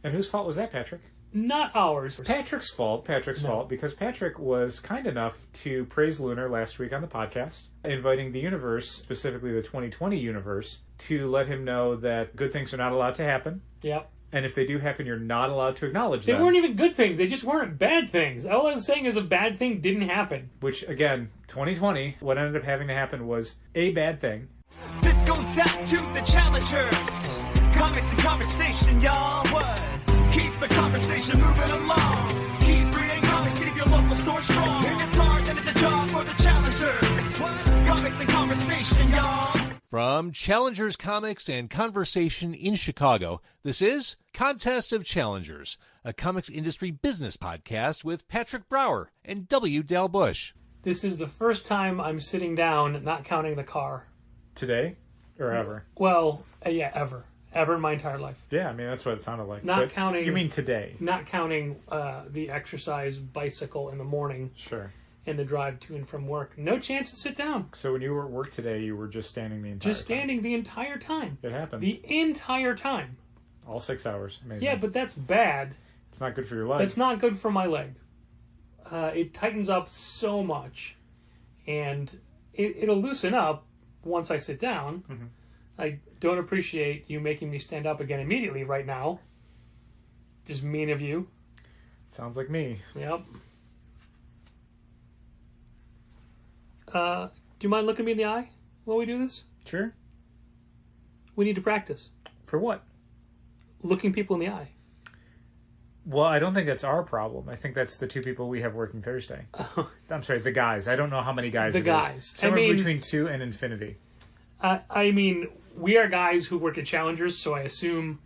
And whose fault was that, Patrick? Not ours. Patrick's fault, because Patrick was kind enough to praise Lunar last week on the podcast, inviting the universe, specifically the 2020 universe, to let him know that good things are not allowed to happen. Yep. And if they do happen, you're not allowed to acknowledge them. They weren't even good things. They just weren't bad things. All I was saying is a bad thing didn't happen. Which, again, 2020, what ended up having to happen was a bad thing. This goes out to the challengers. Comics and conversation, y'all. What? Keep the conversation moving along. Keep reading comics, keep your local store strong. And it's hard, and it's a job for the challengers. What? Comics and conversation, y'all. From Challengers Comics and Conversation in Chicago, this is Contest of Challengers, a comics industry business podcast with Patrick Brower and W. Dale Bush. This is the first time I'm sitting down, not counting the car. Today? Or ever? Well, yeah, ever. Ever in my entire life. Yeah, I mean, that's what it sounded like. Not but counting... You mean today? Not counting the exercise bicycle in the morning. Sure. And the drive to and from work. No chance to sit down. So when you were at work today, you were just standing the entire time? Just standing the entire time. It happens. The entire time. All 6 hours. Amazing. Yeah, but that's bad. It's not good for your leg. That's not good for my leg. It tightens up so much. And it'll loosen up once I sit down. Mm-hmm. I don't appreciate you making me stand up again immediately right now. Just mean of you. Sounds like me. Yep. Do you mind looking me in the eye while we do this? Sure. We need to practice. For what? Looking people in the eye. Well, I don't think that's our problem. I think that's the two people we have working Thursday. I'm sorry, the guys. I don't know how many guys it is. Somewhere between 2 and infinity. I mean, we are guys who work at Challengers, so I assume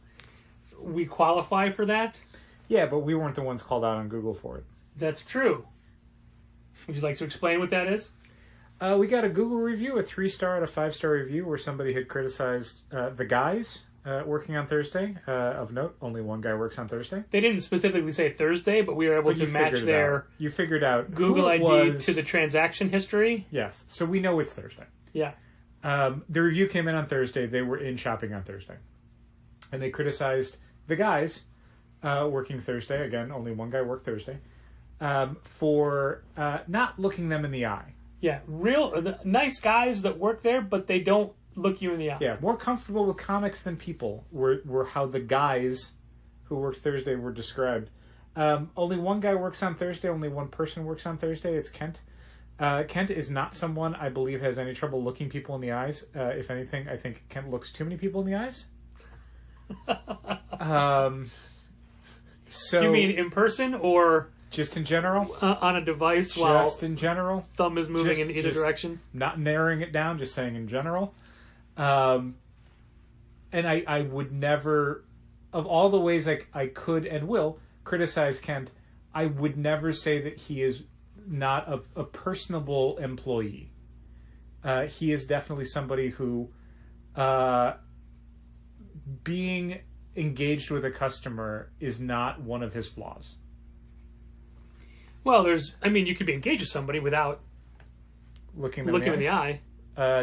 we qualify for that. Yeah, but we weren't the ones called out on Google for it. That's true. Would you like to explain what that is? We got a Google review, a 3-star out of 5-star review, where somebody had criticized the guys working on Thursday. Of note, only one guy works on Thursday. They didn't specifically say Thursday, but we were able to match their You figured out Google ID was. to the transaction history. Yes, so we know it's Thursday. Yeah. The review came in on Thursday. They were in shopping on Thursday. And they criticized the guys working Thursday. Again, only one guy worked Thursday. For not looking them in the eye. Yeah, real nice guys that work there, but they don't look you in the eye. Yeah, more comfortable with comics than people were how the guys who worked Thursday were described. Only one guy works on Thursday. Only one person works on Thursday. It's Kent. Kent is not someone I believe has any trouble looking people in the eyes. If anything, I think Kent looks too many people in the eyes. So you mean in person or just in general? On a device while just in general. Thumb is moving in either direction? Not narrowing it down, just saying in general. And I would never, of all the ways I could and will criticize Kent, I would never say that he is not a personable employee. He is definitely somebody who, being engaged with a customer is not one of his flaws. Well, you could be engaged with somebody without looking in the eye.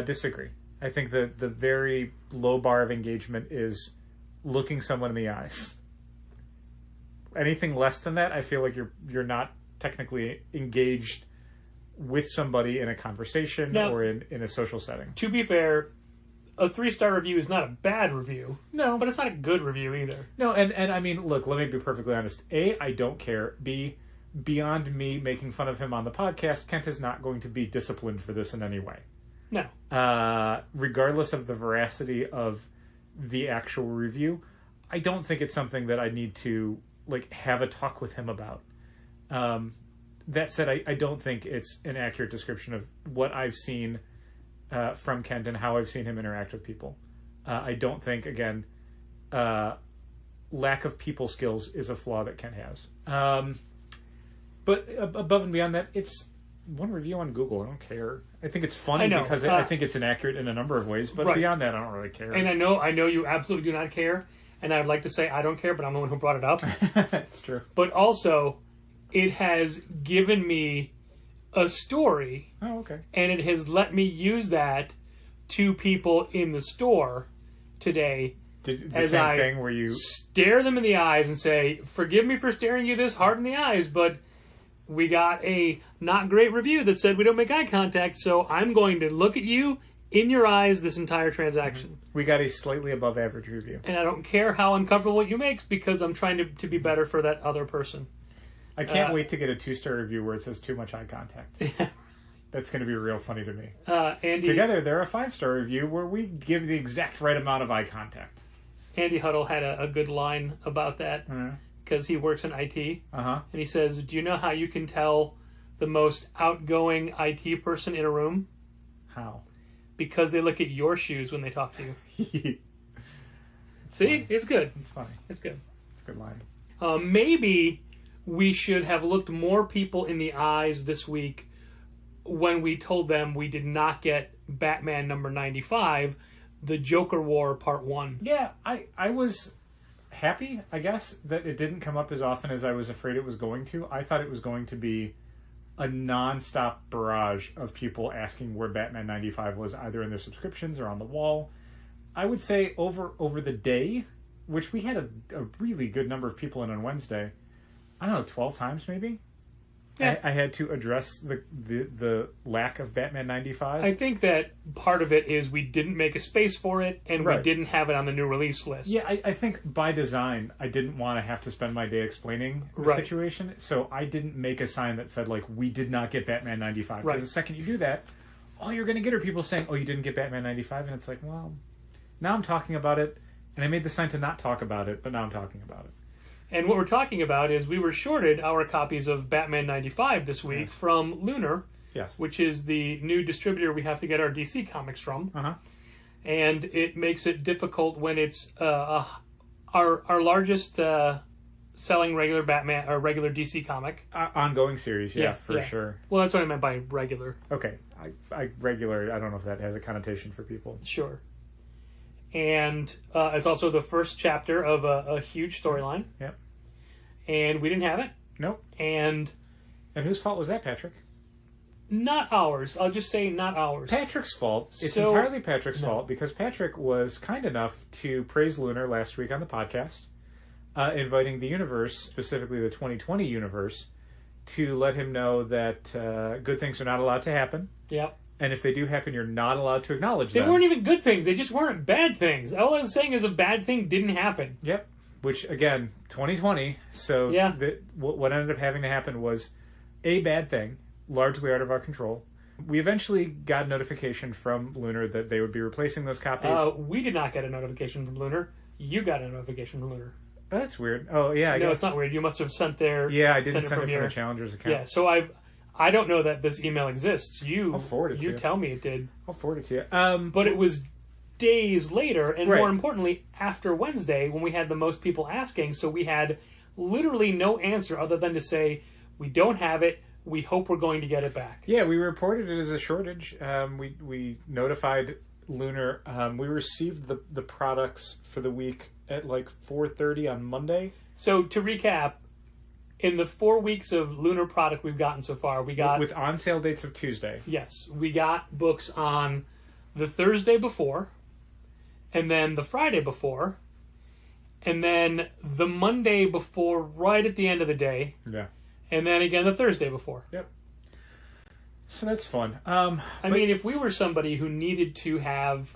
Disagree. I think the very low bar of engagement is looking someone in the eyes. Anything less than that, I feel like you're not technically engaged with somebody in a conversation or in a social setting. To be fair, a 3-star review is not a bad review. No. But it's not a good review either. No, and I mean, look, let me be perfectly honest. A, I don't care. B, beyond me making fun of him on the podcast, Kent is not going to be disciplined for this in any way. No. Regardless of the veracity of the actual review, I don't think it's something that I need to have a talk with him about. That said, I don't think it's an accurate description of what I've seen from Kent and how I've seen him interact with people. I don't think, again, lack of people skills is a flaw that Kent has. But above and beyond that, it's one review on Google. I don't care. I think it's funny because I think it's inaccurate in a number of ways. But beyond that, I don't really care. And I know you absolutely do not care. And I'd like to say I don't care, but I'm the one who brought it up. That's true. But also, it has given me a story. Oh, okay. And it has let me use that to people in the store today Did the as same I thing where you stare them in the eyes and say, "Forgive me for staring you this hard in the eyes, but we got a not great review that said we don't make eye contact, so I'm going to look at you in your eyes this entire transaction." we got a slightly above average review. And I don't care how uncomfortable it you makes because I'm trying to be better for that other person. I can't wait to get a 2-star review where it says too much eye contact. That's going to be real funny to me. Andy, Together, they're a 5-star review where we give the exact right amount of eye contact. Andy Huddle had a good line about that because he works in IT. Uh-huh. And he says, "Do you know how you can tell the most outgoing IT person in a room? How? Because they look at your shoes when they talk to you." See? It's good. It's funny. It's good. It's a good line. Maybe we should have looked more people in the eyes this week when we told them we did not get Batman number 95, The Joker War Part 1. Yeah, I was happy, I guess, that it didn't come up as often as I was afraid it was going to. I thought it was going to be a non-stop barrage of people asking where Batman 95 was, either in their subscriptions or on the wall. I would say over the day, which we had a really good number of people in on Wednesday, I don't know, 12 times maybe? Yeah. I had to address the lack of Batman 95. I think that part of it is we didn't make a space for it, and Right. we didn't have it on the new release list. Yeah, I think by design, I didn't want to have to spend my day explaining the Right. situation, so I didn't make a sign that said, like, we did not get Batman 95. Right. Because the second you do that, all you're going to get are people saying, oh, you didn't get Batman 95, and it's like, well, now I'm talking about it, and I made the sign to not talk about it, but now I'm talking about it. And what we're talking about is we were shorted our copies of Batman 95 this week from Lunar, Yes. which is the new distributor we have to get our DC comics from. Uh-huh. And it makes it difficult when it's our largest selling regular Batman or regular DC comic. Ongoing series, yeah, for sure. Well, that's what I meant by regular. Okay. Regular, I don't know if that has a connotation for people. Sure. And it's also the first chapter of a huge storyline. Yep. And we didn't have it. Nope. And whose fault was that, Patrick? not ours. I'll just say not ours. Patrick's fault. It's So- entirely Patrick's fault because Patrick was kind enough to praise Lunar last week on the podcast, inviting the universe, specifically the 2020 universe, to let him know that good things are not allowed to happen. Yep. And if they do happen, you're not allowed to acknowledge They them. weren't even good things. They just weren't bad things. All I was saying is a bad thing didn't happen. Yep. Which, again, 2020. So Yeah. what ended up having to happen was a bad thing, largely out of our control. We eventually got notification from Lunar that they would be replacing those copies. We did not get a notification from Lunar. You got a notification from Lunar. That's weird. Oh, yeah, I No, guess. it's not weird. You must have sent their... Yeah, I didn't send it from your... the Challengers account. Yeah, so I don't know that this email exists. I'll forward it to you. you. Tell me it did. I'll forward it to you. But it was days later, and Right. more importantly, after Wednesday, when we had the most people asking, so we had literally no answer other than to say, we don't have it, we hope we're going to get it back. Yeah, we reported it as a shortage. We notified Lunar. We received the products for the week at like 4:30 on Monday. So to recap, in the 4 weeks of Lunar product we've gotten so far, we got... With on-sale dates of Tuesday. Yes, we got books on the Thursday before, and then the Friday before, and then the Monday before right at the end of the day, Yeah. and then again the Thursday before. Yep. So that's fun. I mean, if we were somebody who needed to have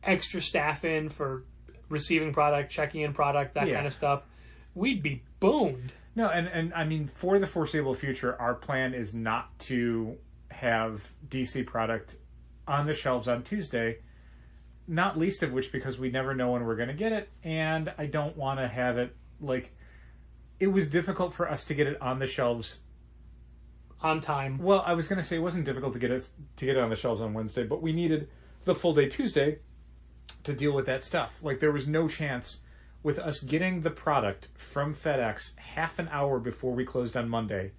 extra staff in for receiving product, checking in product, that Yeah. kind of stuff, we'd be boned. No, and I mean, for the foreseeable future, our plan is not to have DC product on the shelves on Tuesday, not least of which because we never know when we're going to get it, and I don't want to have it, like, it was difficult for us to get it on the shelves. On time. Well, I was going to say it wasn't difficult to get it on the shelves on Wednesday, but we needed the full day Tuesday to deal with that stuff. Like, there was no chance with us getting the product from FedEx half an hour before we closed on Monday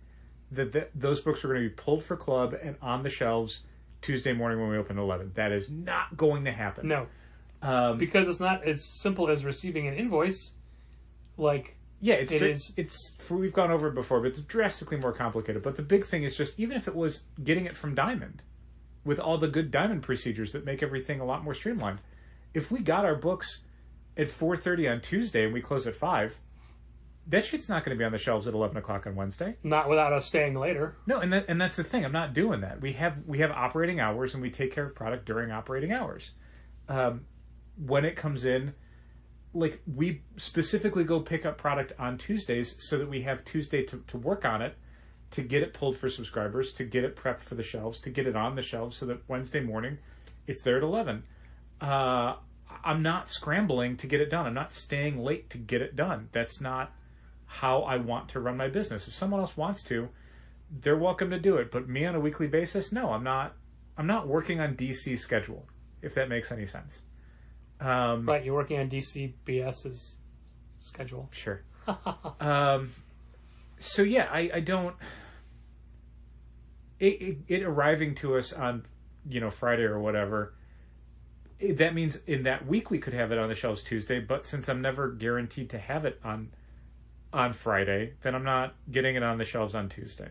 that those books were going to be pulled for club and on the shelves Tuesday morning when we open at 11. That is not going to happen. No. Because it's not as simple as receiving an invoice. Like, Yeah, it's we've gone over it before, but it's drastically more complicated. But the big thing is just, even if it was getting it from Diamond, with all the good Diamond procedures that make everything a lot more streamlined, if we got our books at 4:30 on Tuesday and we close at 5, that shit's not going to be on the shelves at 11 o'clock on Wednesday. Not without us staying later. No, and that's the thing. I'm not doing that. We have operating hours, and we take care of product during operating hours. When it comes in, like, we specifically go pick up product on Tuesdays so that we have Tuesday to work on it, to get it pulled for subscribers, to get it prepped for the shelves, to get it on the shelves so that Wednesday morning it's there at 11. I'm not scrambling to get it done. I'm not staying late to get it done. That's not how I want to run my business. If someone else wants to, they're welcome to do it. But me on a weekly basis, no, I'm not working on DC's schedule, if that makes any sense. Right, you're working on DCBS's schedule. Sure. So yeah, I don't. It arriving to us on, Friday or whatever. That means in that week we could have it on the shelves Tuesday, but since I'm never guaranteed to have it on Friday, then I'm not getting it on the shelves on Tuesday.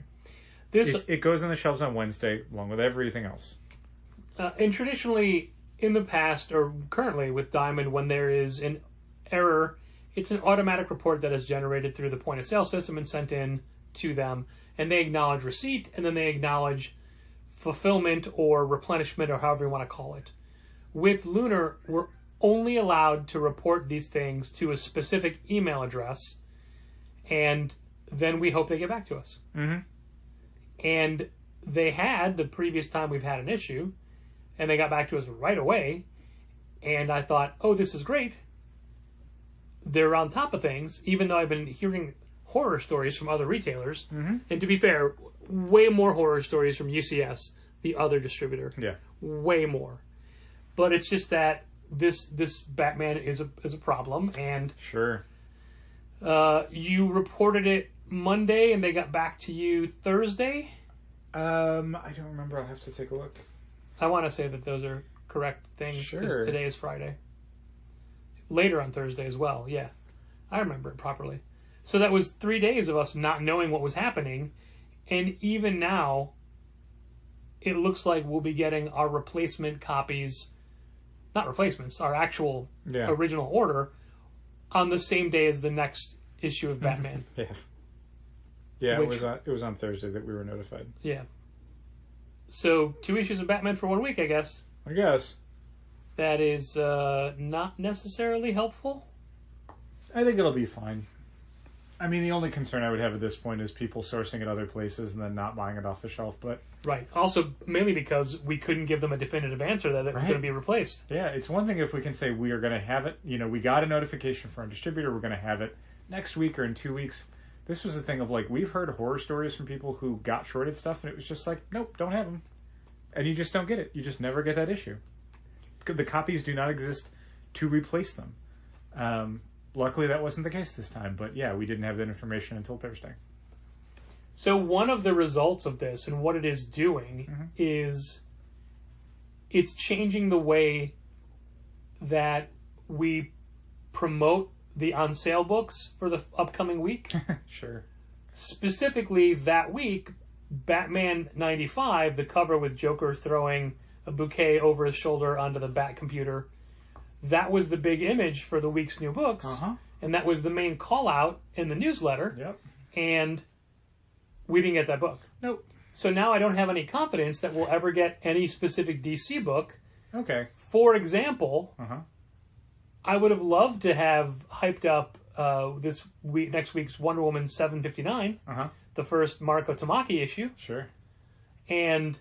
It goes on the shelves on Wednesday, along with everything else. And traditionally, in the past, or currently with Diamond, when there is an error, it's an automatic report that is generated through the point of sale system and sent in to them. And they acknowledge receipt, and then they acknowledge fulfillment or replenishment, or however you want to call it. With Lunar, we're only allowed to report these things to a specific email address, and then we hope they get back to us. Mm-hmm. And they had the previous time we've had an issue, and they got back to us right away. And I thought, oh, this is great. They're on top of things, even though I've been hearing horror stories from other retailers. Mm-hmm. And to be fair, way more horror stories from UCS, the other distributor. Yeah. Way more. But it's just that this Batman is a problem, and sure. You reported it Monday, and they got back to you Thursday. I don't remember. I'll have to take a look. I want to say that those are correct things because Sure. today is Friday. Later on Thursday as well. Yeah, I remember it properly. So that was 3 days of us not knowing what was happening, and even now, it looks like we'll be getting our replacement copies. Not replacements, our actual original order on the same day as the next issue of Batman. Yeah. Yeah, it was on Thursday that we were notified. Yeah. So 2 issues of Batman for 1 week, I guess. I guess. That is not necessarily helpful. I think it'll be fine. I mean, the only concern I would have at this point is people sourcing it other places and then not buying it off the shelf, but... Right. Also, mainly because we couldn't give them a definitive answer that it was going to be replaced. Yeah, it's one thing if we can say we are going to have it. We got a notification from our distributor, we're going to have it next week or in 2 weeks. This was a thing of, like, we've heard horror stories from people who got shorted stuff, and it was just like, nope, don't have them. And you just don't get it. You just never get that issue. The copies do not exist to replace them. Luckily, that wasn't the case this time. But yeah, we didn't have that information until Thursday. So one of the results of this and what it is doing is it's changing the way that we promote the on sale books for the upcoming week. Sure. Specifically, that week, Batman 95, the cover with Joker throwing a bouquet over his shoulder onto the Bat computer, that was the big image for the week's new books. And that was the main call out in the newsletter. Yep. And we didn't get that book. Nope. So now I don't have any confidence that we'll ever get any specific DC book. Okay. For example, Uh-huh. I would have loved to have hyped up next week's Wonder Woman 759, Uh-huh. the first Marco Tamaki issue. Sure. And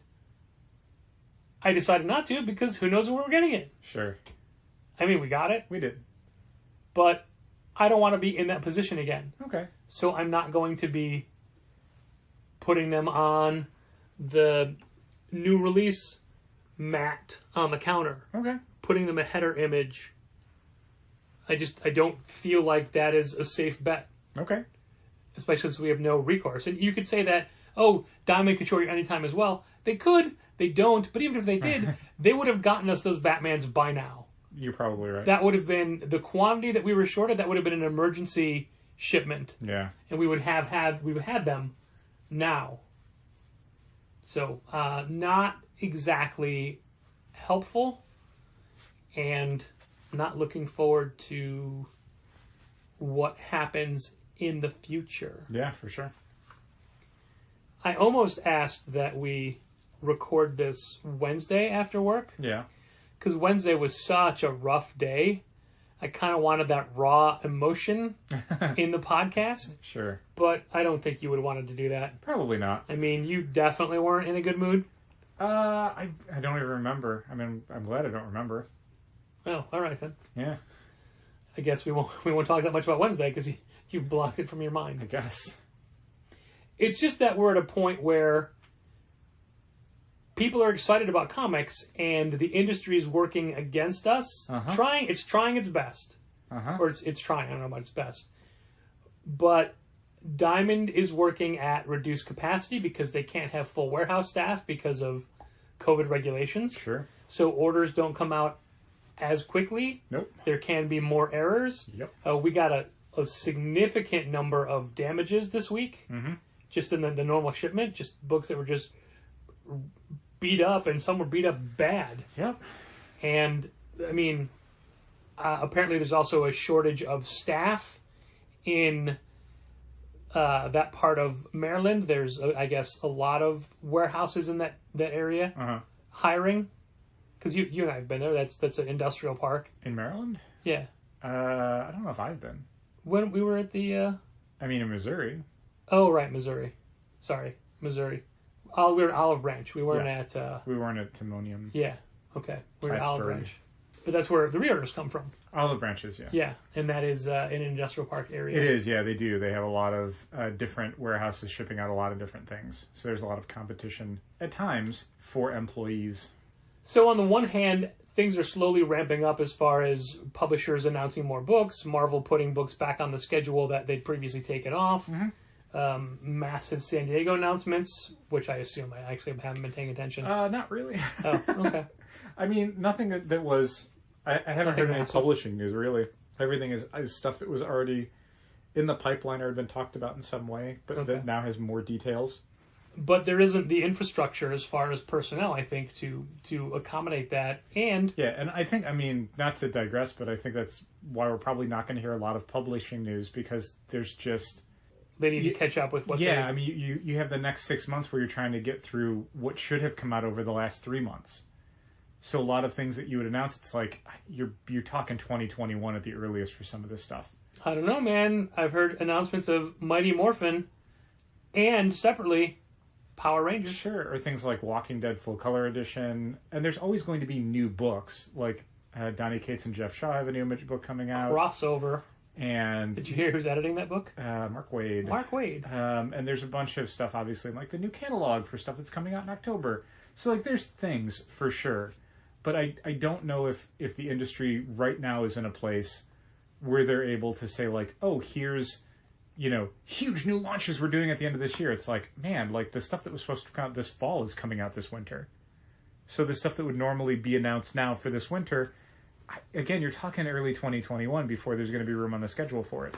I decided not to because who knows where we're getting it. Sure. I mean, we got it, We did. but I don't want to be in that position again. Okay. So I'm not going to be putting them on the new release mat on the counter. Okay. Putting them a header image. I don't feel like that is a safe bet. Okay. Especially since we have no recourse. And you could say that, oh, Diamond could short you anytime as well. They could. They don't. But even if they did, they would have gotten us those Batmans by now. You're probably right. That would have been the quantity that we were shorted. That would have been an emergency shipment. Yeah. And we would have had them now. So, not exactly helpful. And not looking forward to what happens in the future. Yeah, for sure. I almost asked that we record this Wednesday after work. Yeah. Because Wednesday was such a rough day. I kind of wanted that raw emotion in the podcast. Sure. But I don't think you would have wanted to do that. Probably not. I mean, you definitely weren't in a good mood. I don't even remember. I mean, I'm glad I don't remember. Oh, all right then. Yeah. I guess we won't talk that much about Wednesday because you blocked it from your mind. I guess. It's just that we're at a point where people are excited about comics and the industry is working against us. It's trying its best. Or it's trying, I don't know about its best. But Diamond is working at reduced capacity because they can't have full warehouse staff because of COVID regulations. Sure. So orders don't come out as quickly. Nope. There can be more errors. Yep. We got a significant number of damages this week. Just in the normal shipment. Just books that were just beat up, and some were beat up bad. Yep. And, I mean, apparently there's also a shortage of staff in that part of Maryland. There's, I guess, a lot of warehouses in that area hiring. Because you and I have been there. That's an industrial park. In Maryland? Yeah. I don't know if I've been. When we were at the... I mean, in Missouri. Oh, right, Missouri. Sorry, Missouri. We were at Olive Branch. We weren't at... We weren't at Timonium. Yeah, okay. We were at Olive Plattsburgh. Branch. But that's where the reorders come from. Olive Branches, yeah. Yeah, and that is in an industrial park area. It is, yeah, they do. They have a lot of different warehouses shipping out a lot of different things. So there's a lot of competition at times for employees. So on the one hand, things are slowly ramping up as far as publishers announcing more books, Marvel putting books back on the schedule that they'd previously taken off, massive San Diego announcements, which I assume I actually haven't been paying attention. Not really. Oh, okay. I mean, nothing that was... I haven't heard any publishing news, really. Everything is stuff that was already in the pipeline or had been talked about in some way, but that now has more details. But there isn't the infrastructure as far as personnel, I think, to accommodate that. And yeah, and I think, I mean, not to digress, but I think that's why we're probably not going to hear a lot of publishing news, because there's just... They need to catch up with what Yeah, I mean, you have the next 6 months where you're trying to get through what should have come out over the last 3 months. So a lot of things that you would announce, it's like, you're talking 2021 at the earliest for some of this stuff. I don't know, man. I've heard announcements of Mighty Morphin and, separately, Power Rangers. Sure, or things like Walking Dead Full Color Edition. And there's always going to be new books, like Donnie Cates and Jeff Shaw have a new image book coming out. Crossover. And did you hear who's editing that book? Mark Waid. And there's a bunch of stuff, obviously, like the new catalog for stuff that's coming out in October. So, like, there's things, for sure. But I don't know if the industry right now is in a place where they're able to say, like, oh, here's, huge new launches we're doing at the end of this year. It's like, man, like, the stuff that was supposed to come out this fall is coming out this winter. So the stuff that would normally be announced now for this winter, again, you're talking early 2021 before there's going to be room on the schedule for it.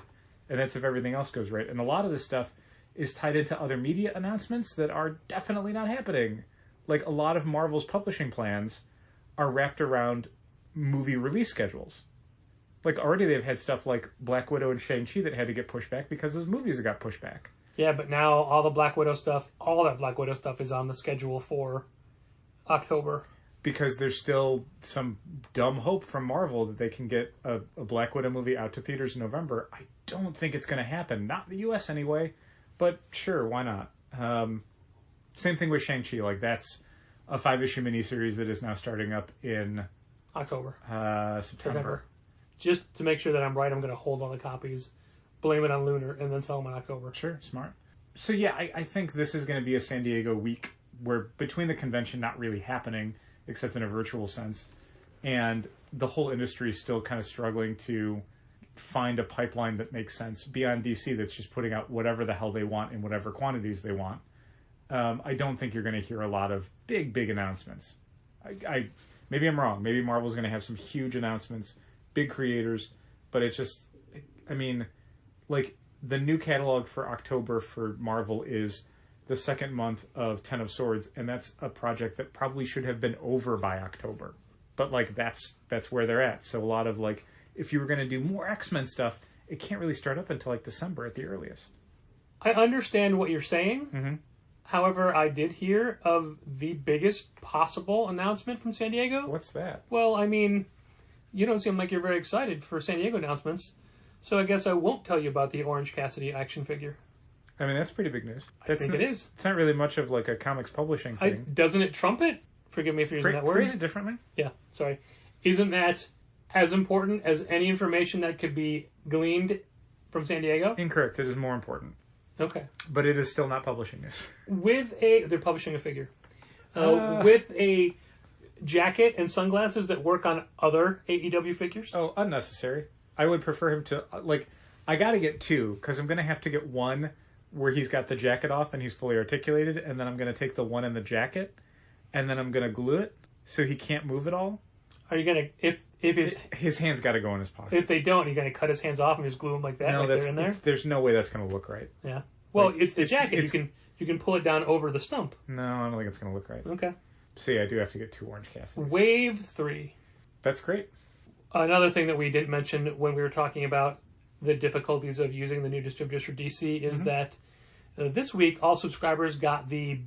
And that's if everything else goes right. And a lot of this stuff is tied into other media announcements that are definitely not happening. Like, a lot of Marvel's publishing plans are wrapped around movie release schedules. Like, already they've had stuff like Black Widow and Shang-Chi that had to get pushed back because those movies got pushed back. Yeah, but now all that Black Widow stuff is on the schedule for October. Because there's still some dumb hope from Marvel that they can get a Black Widow movie out to theaters in November. I don't think it's going to happen. Not in the U.S. anyway. But sure, why not? Same thing with Shang-Chi. Like, that's a 5-issue miniseries that is now starting up in... October. September. Just to make sure that I'm right, I'm going to hold all the copies, blame it on Lunar, and then sell them in October. Sure, smart. So yeah, I think this is going to be a San Diego week where, between the convention not really happening, except in a virtual sense, and the whole industry is still kind of struggling to find a pipeline that makes sense beyond DC that's just putting out whatever the hell they want in whatever quantities they want. I don't think you're going to hear a lot of big announcements. Maybe I'm wrong. Maybe Marvel's going to have some huge announcements, big creators, but it just, I mean, like, the new catalog for October for Marvel is the second month of Ten of Swords, and that's a project that probably should have been over by October. but like that's where they're at. So a lot of like, if you were going to do more X-Men stuff, it can't really start up until like December at the earliest. I understand what you're saying. Mm-hmm. However, I did hear of the biggest possible announcement from San Diego. What's that? Well, I mean, you don't seem like you're very excited for San Diego announcements, so I guess I won't tell you about the Orange Cassidy action figure. I mean, that's pretty big news. I think it is. It's not really much of like a comics publishing thing. Doesn't it trumpet? Forgive me if you're using that word. Phrase it differently. Yeah, sorry. Isn't that as important as any information that could be gleaned from San Diego? Incorrect. It is more important. Okay. But it is still not publishing this. They're publishing a figure. With a jacket and sunglasses that work on other AEW figures. Oh, unnecessary. I would prefer him to, like, I gotta get two, because I'm gonna have to get one where he's got the jacket off and he's fully articulated, and then I'm gonna take the one in the jacket, and then I'm gonna glue it so he can't move at all. Are you gonna, if his hands gotta go in his pocket. If they don't, you're gonna cut his hands off and just glue them like that, no, like they're in there? There's no way that's gonna look right. Yeah. Well, Like, it's the jacket. You can pull it down over the stump. No, I don't think it's gonna look right. Okay. See, I do have to get two Orange Cassidys. Wave 3. That's great. Another thing that we didn't mention when we were talking about the difficulties of using the new distributors for DC is that this week all subscribers got the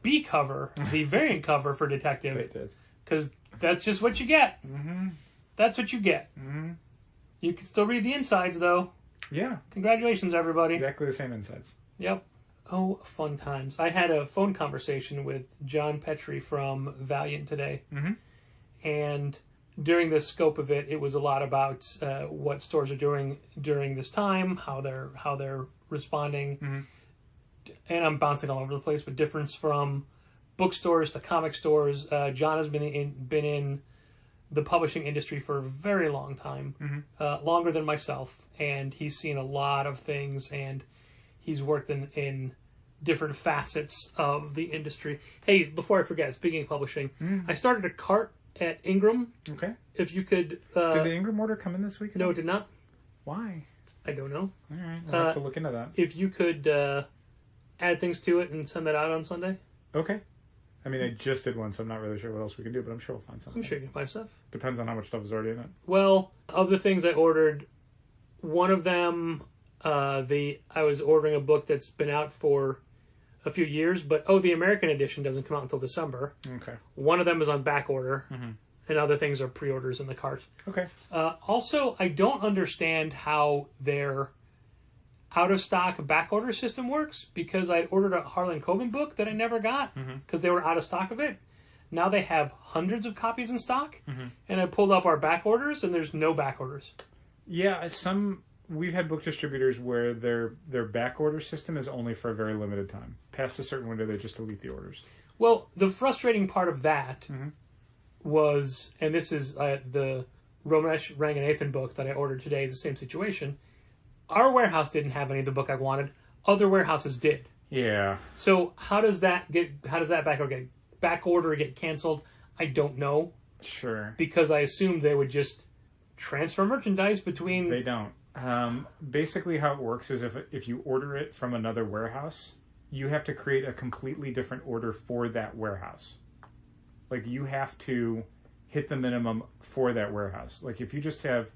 B cover, the variant cover for Detective. They did. Because that's just what you get. Mm-hmm. That's what you get. Mm-hmm. You can still read the insides, though. Yeah. Congratulations, everybody. Exactly the same insides. Yep. Oh, fun times. I had a phone conversation with John Petrie from Valiant today. Mm-hmm. And during the scope of it, it was a lot about what stores are doing during this time, how they're responding. Mm-hmm. And I'm bouncing all over the place, but difference from bookstores to comic stores. John has been in the publishing industry for a very long time, longer than myself, and he's seen a lot of things, and he's worked in different facets of the industry. Hey, before I forget, speaking of publishing, I started a cart at Ingram. Okay. If you could... Did the Ingram order come in this week? No, it did not. Why? I don't know. All right, I'll have to look into that. If you could add things to it and send that out on Sunday. Okay. I mean, I just did one, so I'm not really sure what else we can do, but I'm sure we'll find something. I'm sure you can find stuff. Depends on how much stuff is already in it. Well, of the things I ordered, one of them, I was ordering a book that's been out for a few years, but the American edition doesn't come out until December. Okay. One of them is on back order, and other things are pre-orders in the cart. Okay. Also, I don't understand how their out-of-stock back order system works, because I'd ordered a Harlan Coben book that I never got because they were out of stock of it. Now they have hundreds of copies in stock, and I pulled up our back orders, and there's no back orders. Yeah, we've had book distributors where their back order system is only for a very limited time. Past a certain window, they just delete the orders. Well, the frustrating part of that was, and this is the Romesh Ranganathan book that I ordered today is the same situation. Our warehouse didn't have any of the book I wanted. Other warehouses did. Yeah. So how does that back order get canceled? I don't know. Sure. Because I assumed they would just transfer merchandise between... They don't. Basically how it works is if you order it from another warehouse, you have to create a completely different order for that warehouse. Like, you have to hit the minimum for that warehouse. Like, if you just have,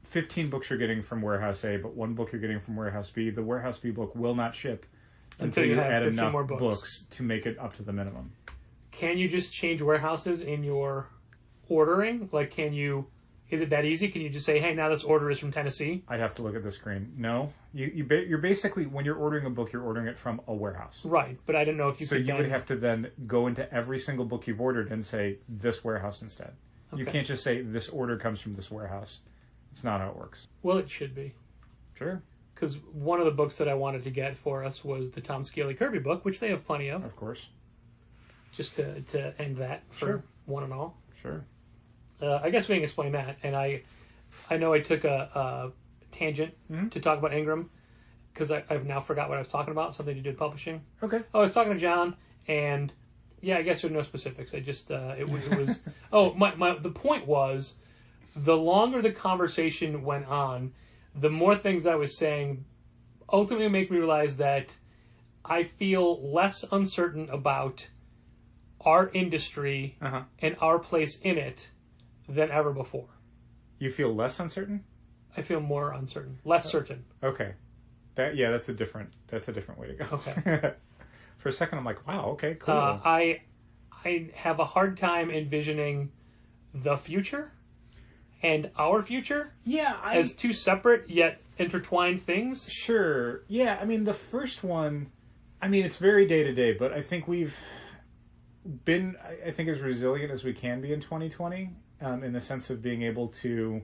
15 books you're getting from warehouse A, but one book you're getting from warehouse B, the warehouse B book will not ship until you add enough more books to make it up to the minimum. Can you just change warehouses in your ordering? Like, is it that easy? Can you just say, hey, now this order is from Tennessee? I'd have to look at the screen. No. You're basically, when you're ordering a book, you're ordering it from a warehouse. Right, but I didn't know if you could... So you would have to then go into every single book you've ordered and say, this warehouse instead. Okay. You can't just say, this order comes from this warehouse. It's not how it works. Well, it should be. Sure. Because one of the books that I wanted to get for us was the Tom Scaly Kirby book, which they have plenty of. Of course. Just to end that for one and all. Sure. I guess we can explain that. And I know I took a tangent to talk about Ingram, because I've now forgot what I was talking about, something to do with publishing. Okay. I was talking to John, and yeah, I guess there are no specifics. I just, it was... the point was, the longer the conversation went on, the more things I was saying ultimately make me realize that I feel less uncertain about our industry Uh-huh. and our place in it than ever before. You feel less uncertain? I feel more uncertain, less certain. Okay. That's a different way to go. Okay. For a second I'm like, wow, okay, cool. I have a hard time envisioning the future and our future as two separate yet intertwined things. Sure. Yeah, I mean, the first one, I mean, it's very day to day, but I think we've been, I think, as resilient as we can be in 2020, in the sense of being able to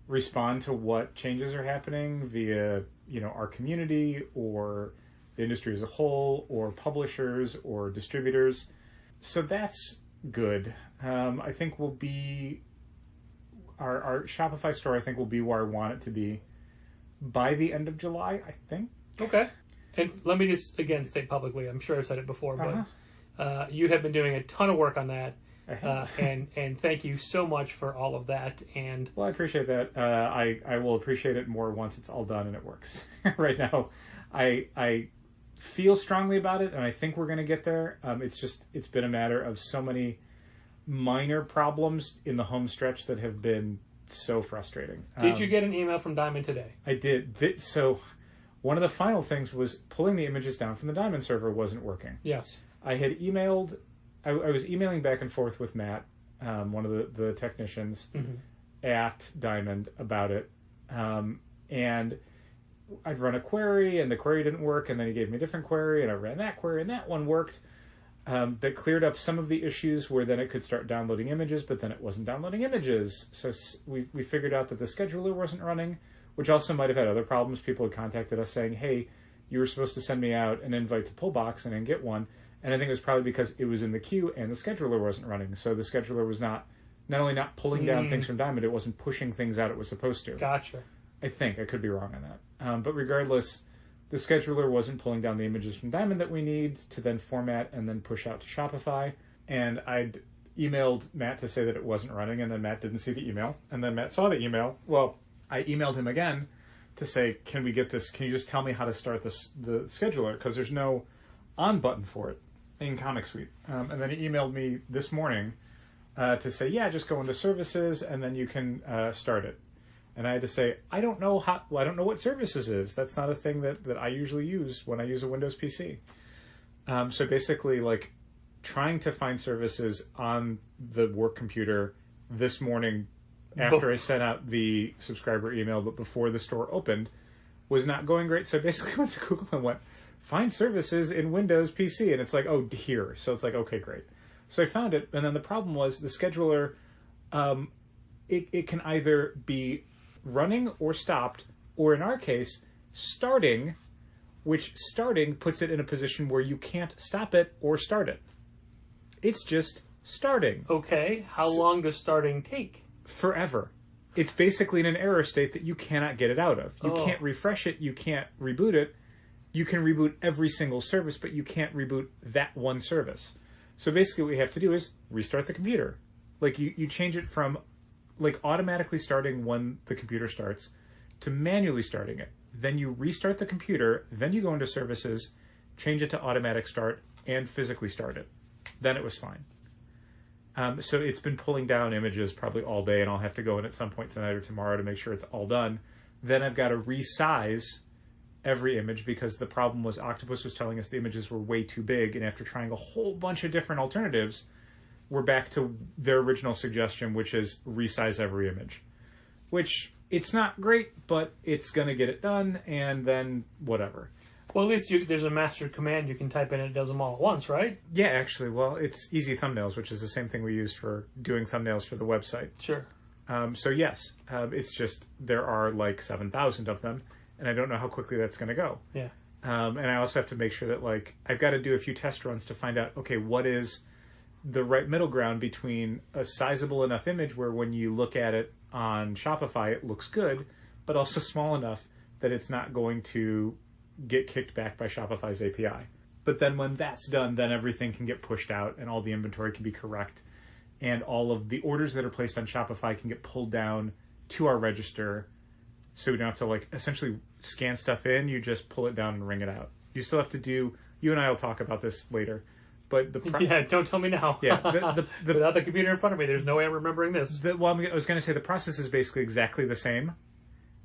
respond to what changes are happening via, our community or the industry as a whole or publishers or distributors. So that's good. I think will be, our Shopify store, I think, will be where I want it to be by the end of July, I think. Okay. And let me just, again, state publicly, I'm sure I've said it before, but you have been doing a ton of work on that. And thank you so much for all of that. And well, I appreciate that. I will appreciate it more once it's all done and it works. Right now, I feel strongly about it, and I think we're going to get there. It's been a matter of so many minor problems in the home stretch that have been so frustrating. Did you get an email from Diamond today? I did. So one of the final things was pulling the images down from the Diamond server wasn't working. Yes. I had emailed, I was emailing back and forth with Matt, one of the technicians at Diamond about it. And I'd run a query and the query didn't work, and then he gave me a different query and I ran that query and that one worked. That cleared up some of the issues where then it could start downloading images, but then it wasn't downloading images. So we figured out that the scheduler wasn't running, which also might have had other problems. People had contacted us saying, hey, you were supposed to send me out an invite to Pullbox and I didn't get one. And I think it was probably because it was in the queue and the scheduler wasn't running. So the scheduler was not only not pulling down things from Diamond, it wasn't pushing things out it was supposed to. Gotcha. I think. I could be wrong on that. But regardless, the scheduler wasn't pulling down the images from Diamond that we need to then format and then push out to Shopify. And I'd emailed Matt to say that it wasn't running, and then Matt didn't see the email. And then Matt saw the email. Well, I emailed him again to say, can we get this? Can you just tell me how to start the scheduler? Because there's no on button for it in Comic Suite. And then he emailed me this morning to say, yeah, just go into services and then you can start it. And I had to say, I don't know what services is. That's not a thing that I usually use when I use a Windows PC. So basically, like, trying to find services on the work computer this morning after I sent out the subscriber email, but before the store opened, was not going great. So I basically went to Google and went, find services in Windows PC. And it's like, oh, here. So it's like, okay, great. So I found it. And then the problem was the scheduler, it can either be running or stopped, or in our case, starting, which starting puts it in a position where you can't stop it or start it. It's just starting. Okay. How long does starting take? Forever. It's basically in an error state that you cannot get it out of. You can't refresh it. You can't reboot it. You can reboot every single service, but you can't reboot that one service. So basically what you have to do is restart the computer. Like you change it from like automatically starting when the computer starts to manually starting it. Then you restart the computer, then you go into services, change it to automatic start, and physically start it. Then it was fine. So it's been pulling down images probably all day, and I'll have to go in at some point tonight or tomorrow to make sure it's all done. Then I've got to resize every image because the problem was Octopus was telling us the images were way too big, and after trying a whole bunch of different alternatives, we're back to their original suggestion, which is resize every image. Which, it's not great, but it's going to get it done, and then whatever. Well, at least there's a master command you can type in and it does them all at once, right? Yeah, actually. Well, it's Easy Thumbnails, which is the same thing we use for doing thumbnails for the website. Sure. So yes, it's just there are like 7,000 of them, and I don't know how quickly that's going to go. Yeah. And I also have to make sure that like I've got to do a few test runs to find out, okay, what is the right middle ground between a sizable enough image where when you look at it on Shopify it looks good, but also small enough that it's not going to get kicked back by Shopify's API. But then when that's done, then everything can get pushed out and all the inventory can be correct, and all of the orders that are placed on Shopify can get pulled down to our register, so we don't have to like essentially scan stuff in. You just pull it down and ring it out. You still have to do, you and I will talk about this later, but Yeah, don't tell me now. Yeah, Without the computer in front of me, there's no way I'm remembering this. I was going to say the process is basically exactly the same,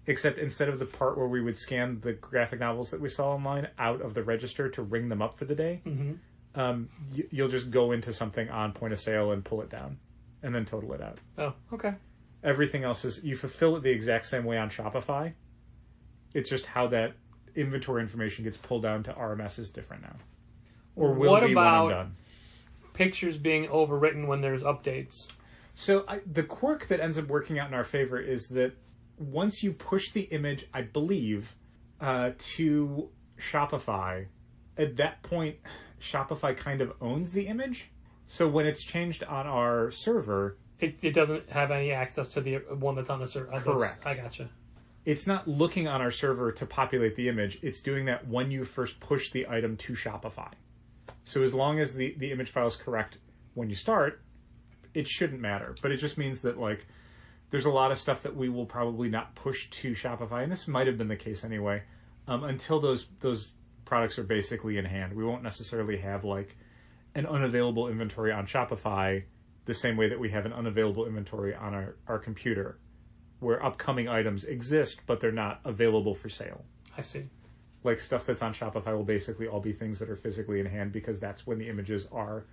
except instead of the part where we would scan the graphic novels that we saw online out of the register to ring them up for the day, you'll just go into something on point of sale and pull it down, and then total it out. Oh, okay. Everything else is, you fulfill it the exact same way on Shopify. It's just how that inventory information gets pulled down to RMS is different now. Or will What be when I'm about done. pictures being overwritten when there's updates? So the quirk that ends up working out in our favor is that once you push the image, I believe, to Shopify, at that point, Shopify kind of owns the image. So when it's changed on our server... It doesn't have any access to the one that's on the server. Correct. I gotcha. It's not looking on our server to populate the image. It's doing that when you first push the item to Shopify. So as long as the image file is correct when you start, it shouldn't matter. But it just means that, like, there's a lot of stuff that we will probably not push to Shopify, and this might have been the case anyway, until those products are basically in hand. We won't necessarily have, like, an unavailable inventory on Shopify the same way that we have an unavailable inventory on our computer, where upcoming items exist, but they're not available for sale. I see. Like, stuff that's on Shopify will basically all be things that are physically in hand, because that's when the images are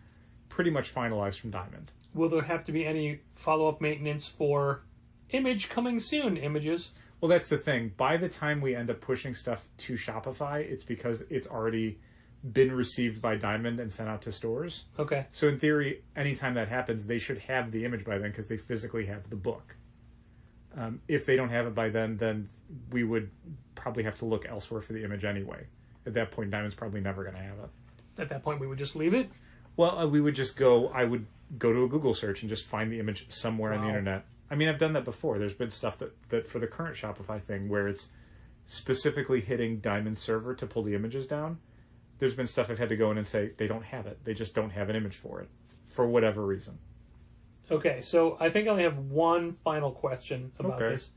pretty much finalized from Diamond. Will there have to be any follow-up maintenance for image coming soon images? Well, that's the thing. By the time we end up pushing stuff to Shopify, it's because it's already been received by Diamond and sent out to stores. Okay. So in theory, anytime that happens, they should have the image by then, because they physically have the book. If they don't have it by then we would probably have to look elsewhere for the image anyway. At that point, Diamond's probably never going to have it. At that point, we would just leave it? Well, we would just I would go to a Google search and just find the image somewhere on the internet. I mean, I've done that before. There's been stuff that for the current Shopify thing where it's specifically hitting Diamond's server to pull the images down. There's been stuff I've had to go in and say, they don't have it. They just don't have an image for it, for whatever reason. Okay, so I think I only have one final question about this.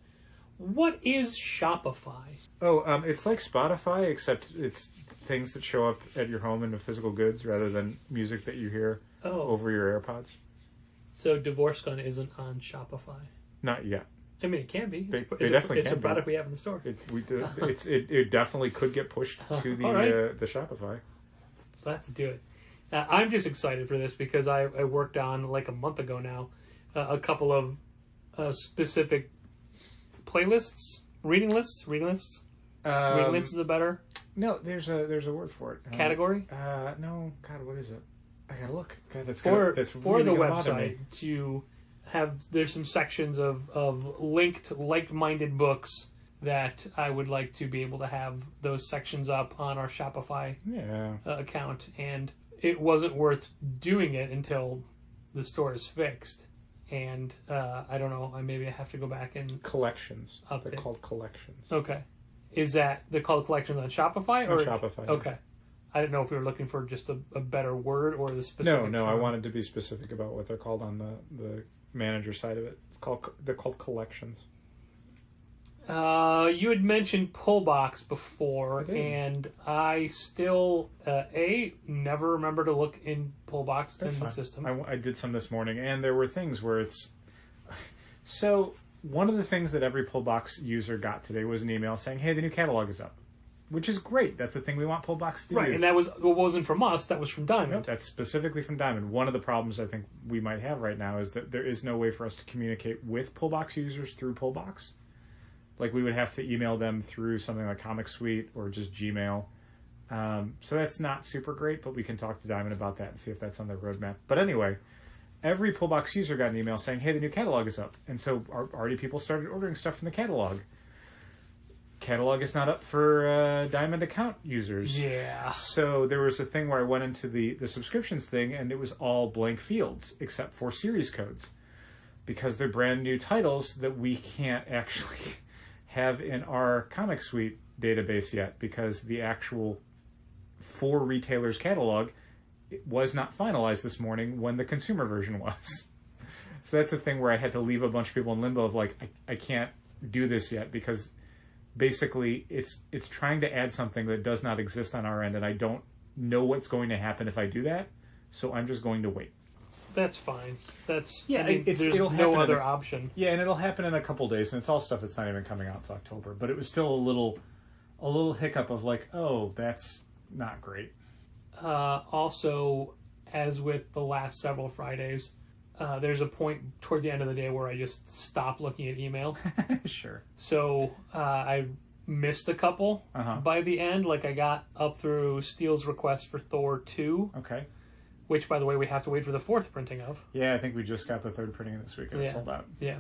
What is Shopify? Oh, it's like Spotify, except it's things that show up at your home in the physical goods rather than music that you hear over your AirPods. So Divorce Gun isn't on Shopify? Not yet. I mean, it can be. It's a product we have in the store. It definitely could get pushed to the Shopify. So let's do it. I'm just excited for this because I worked on, like a month ago now, a couple of specific playlists, reading lists. Reading lists is a better No, there's a word for it. category. No, God, what is it? I gotta look. God, that's For really the gonna bother website me. to have, there's some sections of linked like-minded books that I would like to be able to have those sections up on our Shopify account, and it wasn't worth doing it until the store is fixed. And I don't know, maybe I have to go back and collections. Update. They're called collections. Okay, is that they're called collections on Shopify or Shopify? Okay, I didn't know if we were looking for just a better word or the specific. No, I wanted to be specific about what they're called on the manager side of it. They're called collections. You had mentioned Pullbox before, and I still never remember to look in Pullbox the system. I did some this morning, and there were things where it's so. One of the things that every Pullbox user got today was an email saying, "Hey, the new catalog is up," which is great. That's the thing we want Pullbox to do. Right, and that wasn't from us. That was from Diamond. Nope, that's specifically from Diamond. One of the problems I think we might have right now is that there is no way for us to communicate with Pullbox users through Pullbox. Like, we would have to email them through something like Comic Suite or just Gmail. So that's not super great, but we can talk to Diamond about that and see if that's on their roadmap. But anyway, every Pullbox user got an email saying, hey, the new catalog is up. And so already people started ordering stuff from the catalog. Catalog is not up for Diamond account users. Yeah. So there was a thing where I went into the subscriptions thing, and it was all blank fields except for series codes, because they're brand new titles that we can't actually have in our Comic Suite database yet, because the actual for retailers catalog was not finalized this morning when the consumer version was. So that's the thing where I had to leave a bunch of people in limbo of like, I can't do this yet, because basically it's trying to add something that does not exist on our end, and I don't know what's going to happen if I do that, So I'm just going to wait. That's fine. That's Yeah, there's it'll no happen other option. Yeah, and it'll happen in a couple days, and it's all stuff that's not even coming out till October. But it was still a little hiccup of like, oh, that's not great. Also, as with the last several Fridays, there's a point toward the end of the day where I just stop looking at email. Sure. So I missed a couple by the end. Like I got up through Steele's request for Thor 2. Okay. Which, by the way, we have to wait for the 4th printing of. Yeah, I think we just got the 3rd printing this week and it's sold out. Yeah.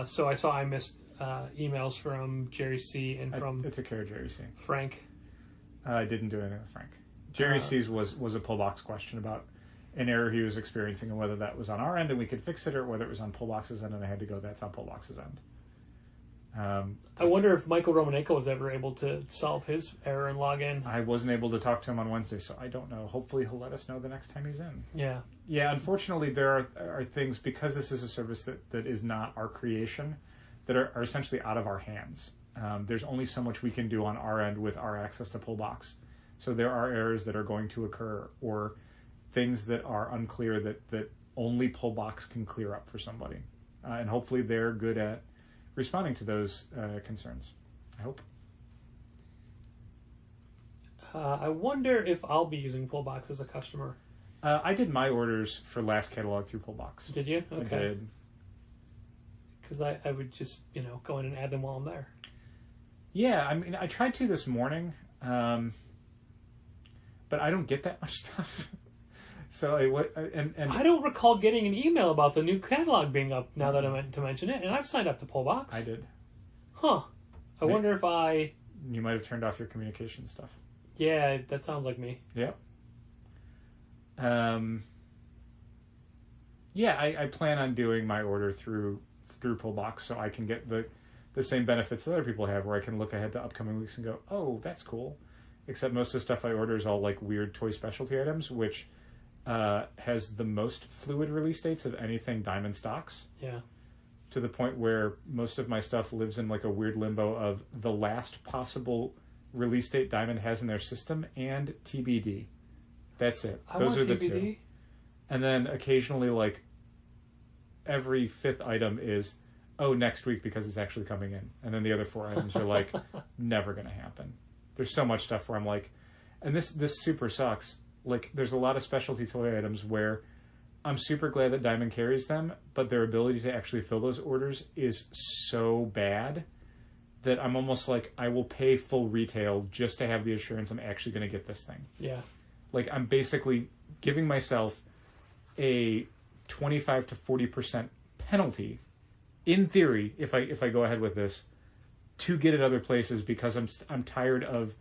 So I missed emails from Jerry C. and from... I took care of Jerry C. Frank. I didn't do anything with Frank. Jerry C's was a Pullbox question about an error he was experiencing and whether that was on our end and we could fix it or whether it was on Pullbox's end and I had to go, that's on Pullbox's end. I wonder if Michael Romanenko was ever able to solve his error and log in. I wasn't able to talk to him on Wednesday, so I don't know. Hopefully he'll let us know the next time he's in. Yeah. Yeah, unfortunately there are things, because this is a service that is not our creation, that are essentially out of our hands. There's only so much we can do on our end with our access to Pullbox. So there are errors that are going to occur or things that are unclear that only Pullbox can clear up for somebody. And hopefully they're good at responding to those concerns. I hope. I wonder if I'll be using Pullbox as a customer. I did my orders for last catalog through Pullbox. Did you? Okay. I did. Because I would just, go in and add them while I'm there. Yeah, I mean, I tried to this morning, but I don't get that much stuff. So I don't recall getting an email about the new catalog being up now that I meant to mention it, and I've signed up to Pullbox. I did. Huh. I wonder if You might have turned off your communication stuff. Yeah, that sounds like me. Yeah. Yeah, I plan on doing my order through Pullbox so I can get the same benefits that other people have, where I can look ahead to upcoming weeks and go, oh, that's cool. Except most of the stuff I order is all like weird toy specialty items, which has the most fluid release dates of anything Diamond stocks. Yeah. To the point where most of my stuff lives in like a weird limbo of the last possible release date Diamond has in their system and TBD. That's it. Those are the TBD. two. And then occasionally, like, every 5th item is, oh, next week because it's actually coming in. And then the other 4 items are like, never going to happen. There's so much stuff where I'm like, and this super sucks. Like, there's a lot of specialty toy items where I'm super glad that Diamond carries them, but their ability to actually fill those orders is so bad that I'm almost like, I will pay full retail just to have the assurance I'm actually going to get this thing. Yeah. Like, I'm basically giving myself a 25 to 40% penalty, in theory, if I go ahead with this, to get it other places because I'm tired of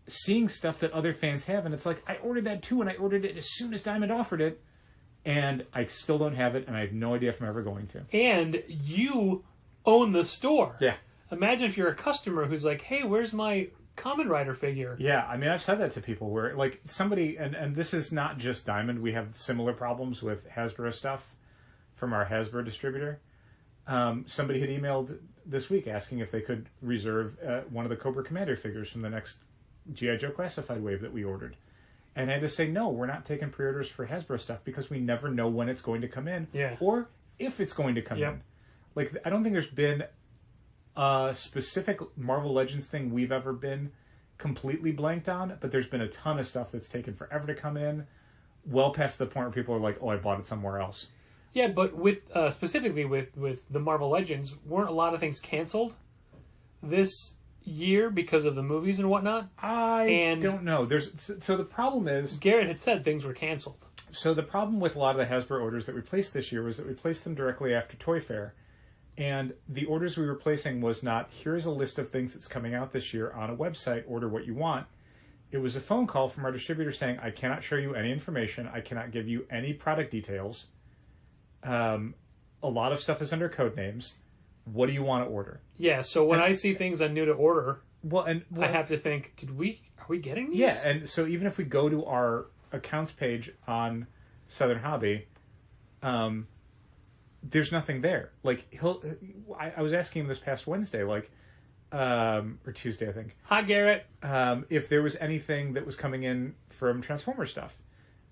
seeing stuff that other fans have, and it's like, I ordered that too, and I ordered it as soon as Diamond offered it, and I still don't have it, and I have no idea if I'm ever going to. And you own the store. Yeah. Imagine if you're a customer who's like, hey, where's my Kamen Rider figure? Yeah, I mean, I've said that to people where, like, somebody, and this is not just Diamond, we have similar problems with Hasbro stuff from our Hasbro distributor. Somebody had emailed this week asking if they could reserve one of the Cobra Commander figures from the next G.I. Joe Classified wave that we ordered. And I had to say, no, we're not taking pre-orders for Hasbro stuff because we never know when it's going to come in. Yeah. Or if it's going to come in. Like, I don't think there's been a specific Marvel Legends thing we've ever been completely blanked on, but there's been a ton of stuff that's taken forever to come in, well past the point where people are like, oh, I bought it somewhere else. Yeah, but with specifically with the Marvel Legends, weren't a lot of things canceled this year because of the movies and whatnot? I don't know. So the problem is, Garrett had said things were canceled. So the problem with a lot of the Hasbro orders that we placed this year was that we placed them directly after Toy Fair. And the orders we were placing was not, here's a list of things that's coming out this year on a website, order what you want. It was a phone call from our distributor saying, I cannot show you any information. I cannot give you any product details. A lot of stuff is under code names. What do you want to order? Yeah, so when I see things on new to order, I have to think, are we getting these? Yeah, and so even if we go to our accounts page on Southern Hobby, there's nothing there. Like, I was asking him this past Wednesday, like, or Tuesday, I think. Hi, Garrett. If there was anything that was coming in from Transformer stuff.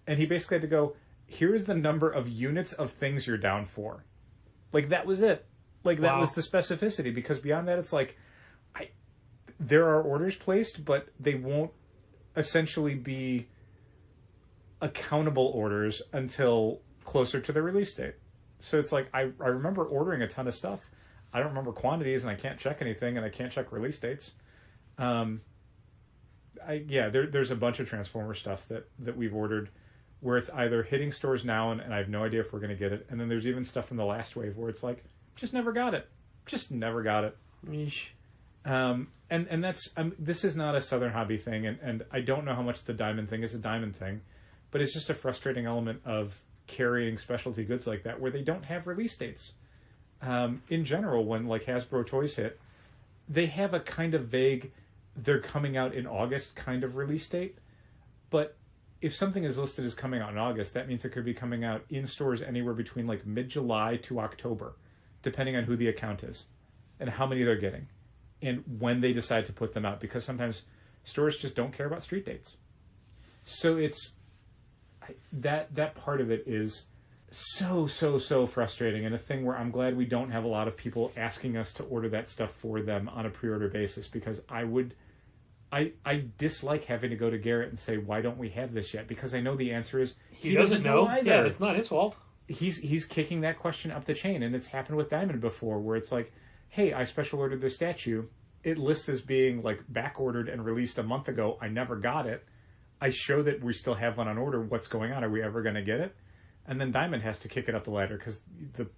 And he basically had to go, here's the number of units of things you're down for. Like, that was it. Like, that was the specificity, because beyond that, it's like, there are orders placed, but they won't essentially be accountable orders until closer to the release date. So it's like, I remember ordering a ton of stuff. I don't remember quantities, and I can't check anything, and I can't check release dates. There's a bunch of Transformer stuff that we've ordered where it's either hitting stores now, and I have no idea if we're going to get it. And then there's even stuff from the last wave where it's like, just never got it. Just never got it. Yeesh. And that's, this is not a Southern Hobby thing, and I don't know how much the Diamond thing is a Diamond thing, but it's just a frustrating element of carrying specialty goods like that where they don't have release dates. In general, when like Hasbro toys hit, they have a kind of vague, they're coming out in August kind of release date. But if something is listed as coming out in August, that means it could be coming out in stores anywhere between like mid-July to October, depending on who the account is and how many they're getting and when they decide to put them out, because sometimes stores just don't care about street dates. So it's that part of it is so frustrating, and a thing where I'm glad we don't have a lot of people asking us to order that stuff for them on a pre-order basis, because I dislike having to go to Garrett and say, why don't we have this yet? Because I know the answer is he doesn't know either. Yeah, it's not his fault. He's kicking that question up the chain, and it's happened with Diamond before, where it's like, hey, I special ordered this statue. It lists as being like back ordered and released a month ago. I never got it. I show that we still have one on order. What's going on? Are we ever going to get it? And then Diamond has to kick it up the ladder because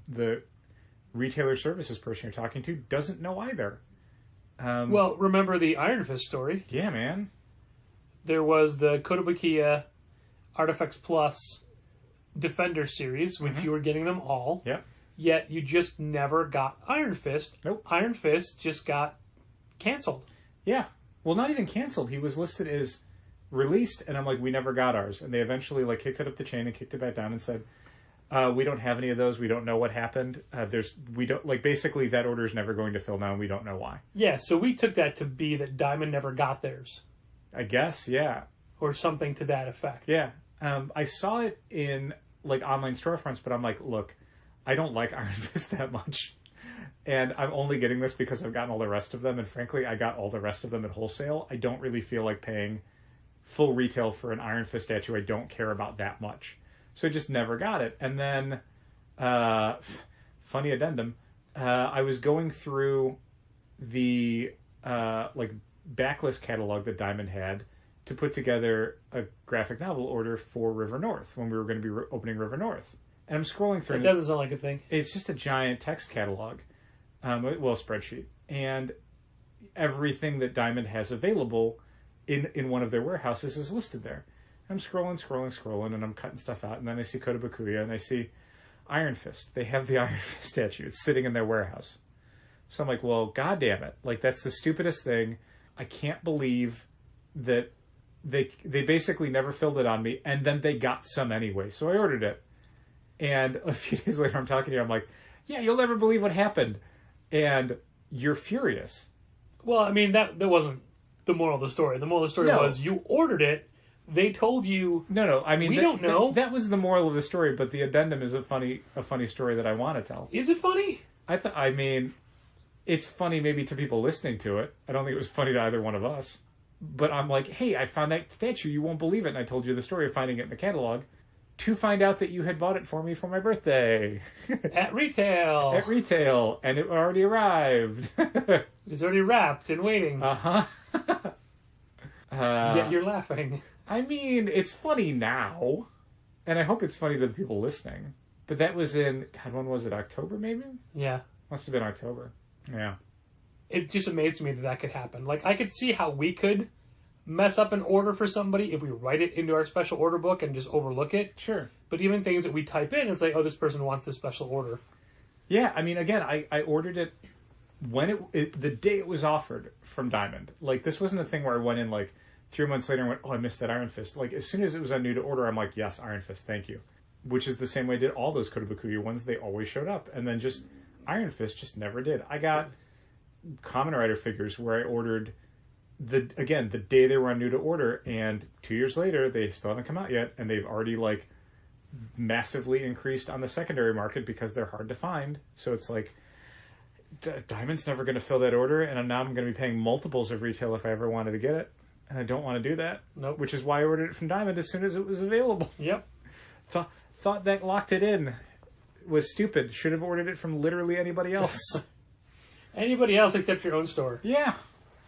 the retailer services person you're talking to doesn't know either. Well, remember the Iron Fist story? Yeah, man. There was the Kotobukiya Artifacts Plus Defender series, which you were getting them all. Yep. Yet you just never got Iron Fist. Nope. Iron Fist just got canceled. Yeah. Well, not even canceled. He was listed as released, and I'm like, we never got ours. And they eventually like kicked it up the chain and kicked it back down and said, we don't have any of those. We don't know what happened. Basically that order is never going to fill now, and we don't know why. Yeah, so we took that to be that Diamond never got theirs. I guess, yeah. Or something to that effect. Yeah. I saw it in like online storefronts, but I'm like, look, I don't like Iron Fist that much. And I'm only getting this because I've gotten all the rest of them. And frankly, I got all the rest of them at wholesale. I don't really feel like paying full retail for an Iron Fist statue. I don't care about that much. So I just never got it. And then, funny addendum, I was going through the backlist catalog that Diamond had to put together a graphic novel order for River North when we were going to be opening River North. And I'm scrolling through. It doesn't sound like a thing. It's just a giant text catalog, spreadsheet. And everything that Diamond has available in one of their warehouses is listed there. I'm scrolling, and I'm cutting stuff out, and then I see Kotobukiya, and I see Iron Fist. They have the Iron Fist statue. It's sitting in their warehouse. So I'm like, well, God damn it. Like, that's the stupidest thing. I can't believe that they basically never filled it on me, and then they got some anyway. So I ordered it. And a few days later, I'm talking to you, I'm like, yeah, you'll never believe what happened. And you're furious. Well, I mean, that wasn't the moral of the story. The moral of the story was you ordered it. They told you. No. I mean, we don't know. That was the moral of the story, but the addendum is a funny story that I want to tell. Is it funny? I mean, it's funny maybe to people listening to it. I don't think it was funny to either one of us. But I'm like, hey, I found that statue. You won't believe it. And I told you the story of finding it in the catalog to find out that you had bought it for me for my birthday. At retail. At retail. And it already arrived. It was already wrapped and waiting. Uh-huh. Yet you're laughing. I mean, it's funny now, and I hope it's funny to the people listening. But that was in, God, when was it? October, maybe? Yeah. Must have been October. Yeah. It just amazed me that could happen. Like, I could see how we could mess up an order for somebody if we write it into our special order book and just overlook it. Sure. But even things that we type in, it's like, oh, this person wants this special order. Yeah, I mean, again, I ordered it when the day it was offered from Diamond. Like, this wasn't a thing where I went in, like, 3 months later and went, oh, I missed that Iron Fist. Like, as soon as it was on new to order, I'm like, yes, Iron Fist, thank you. Which is the same way I did all those Kotobukiya ones. They always showed up. And then just Iron Fist just never did. I got Kamen Rider figures where I ordered the day they were on new to order, and 2 years later they still haven't come out yet, and they've already like massively increased on the secondary market because they're hard to find. So it's like Diamond's never going to fill that order, and now I'm going to be paying multiples of retail if I ever wanted to get it, and I don't want to do that. Nope. Which is why I ordered it from Diamond as soon as it was available. Yep. Thought that locked it in was stupid. Should have ordered it from literally anybody else. Anybody else except your own store. Yeah.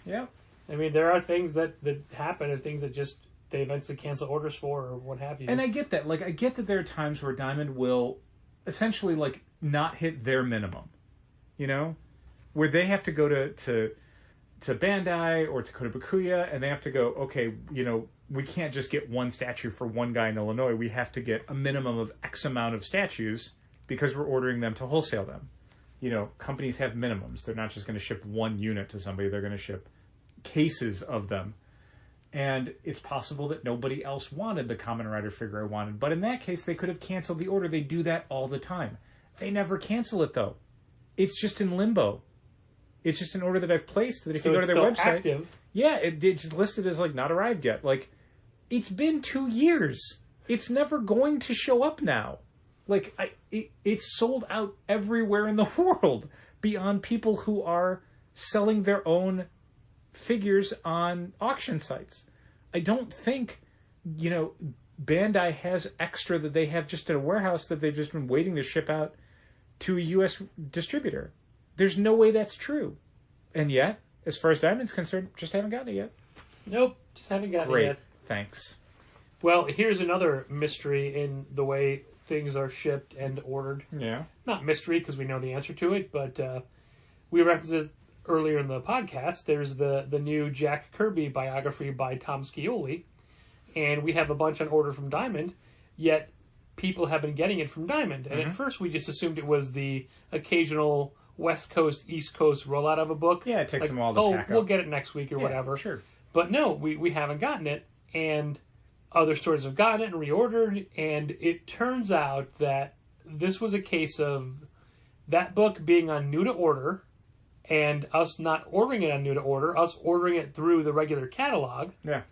Yep. I mean, there are things that happen and things that just they eventually cancel orders for or what have you. And I get that. Like, I get that there are times where Diamond will essentially, like, not hit their minimum. You know? Where they have to go to Bandai or to Kotobukiya, and they have to go, okay, you know, we can't just get one statue for one guy in Illinois. We have to get a minimum of X amount of statues because we're ordering them to wholesale them. You know, companies have minimums. They're not just going to ship one unit to somebody. They're going to ship cases of them. And it's possible that nobody else wanted the Kamen Rider figure I wanted. But in that case, they could have canceled the order. They do that all the time. They never cancel it, though. It's just in limbo. It's just an order that I've placed that if you go to their website... Active. Yeah, it's listed as, like, not arrived yet. Like, it's been 2 years. It's never going to show up now. Like, it's sold out everywhere in the world beyond people who are selling their own figures on auction sites. I don't think, you know, Bandai has extra that they have just in a warehouse that they've just been waiting to ship out to a U.S. distributor. There's no way that's true. And yet, as far as Diamond's concerned, just haven't gotten it yet. Nope, just haven't gotten it yet. Thanks. Well, here's another mystery in the way things are shipped and ordered. Yeah. Not mystery because we know the answer to it, but we referenced this earlier in the podcast. There's the new Jack Kirby biography by Tom Scioli, and we have a bunch on order from Diamond, yet people have been getting it from Diamond. And at first we just assumed it was the occasional West Coast, East Coast rollout of a book. Yeah, it takes like, them all to pack up. We'll get it next week or whatever. Sure. But no, we haven't gotten it, and other stores have gotten it and reordered, and it turns out that this was a case of that book being on new to order and us not ordering it on new to order, us ordering it through the regular catalog. Yeah.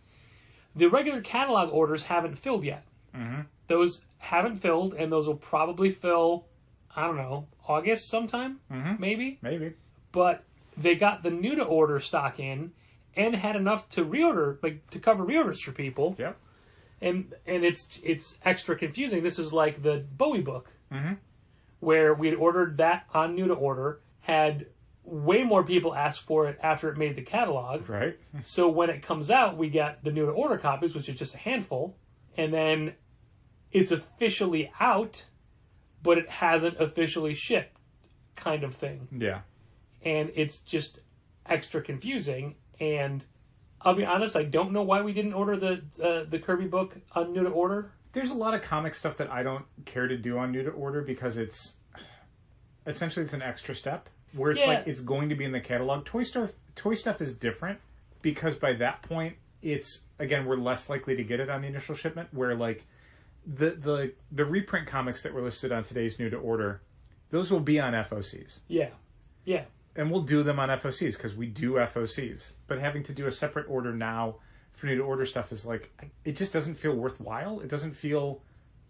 The regular catalog orders haven't filled yet. Mm-hmm. Those haven't filled, and those will probably fill, I don't know, August sometime, maybe? Maybe. But they got the new to order stock in and had enough to reorder, like to cover reorders for people. Yep. And it's extra confusing. This is like the Bowie book, where we'd ordered that on new to order, had way more people ask for it after it made the catalog. Right. So when it comes out, we got the new to order copies, which is just a handful, and then it's officially out, but it hasn't officially shipped, kind of thing. Yeah. And it's just extra confusing. And I'll be honest, I don't know why we didn't order the Kirby book on new to order. There's a lot of comic stuff that I don't care to do on new to order because it's an extra step where it's like it's going to be in the catalog. Toy stuff is different because by that point it's, again, we're less likely to get it on the initial shipment, where like the reprint comics that were listed on today's new to order, those will be on FOCs. Yeah. And we'll do them on FOCs because we do FOCs. But having to do a separate order now for new to order stuff is like, it just doesn't feel worthwhile. It doesn't feel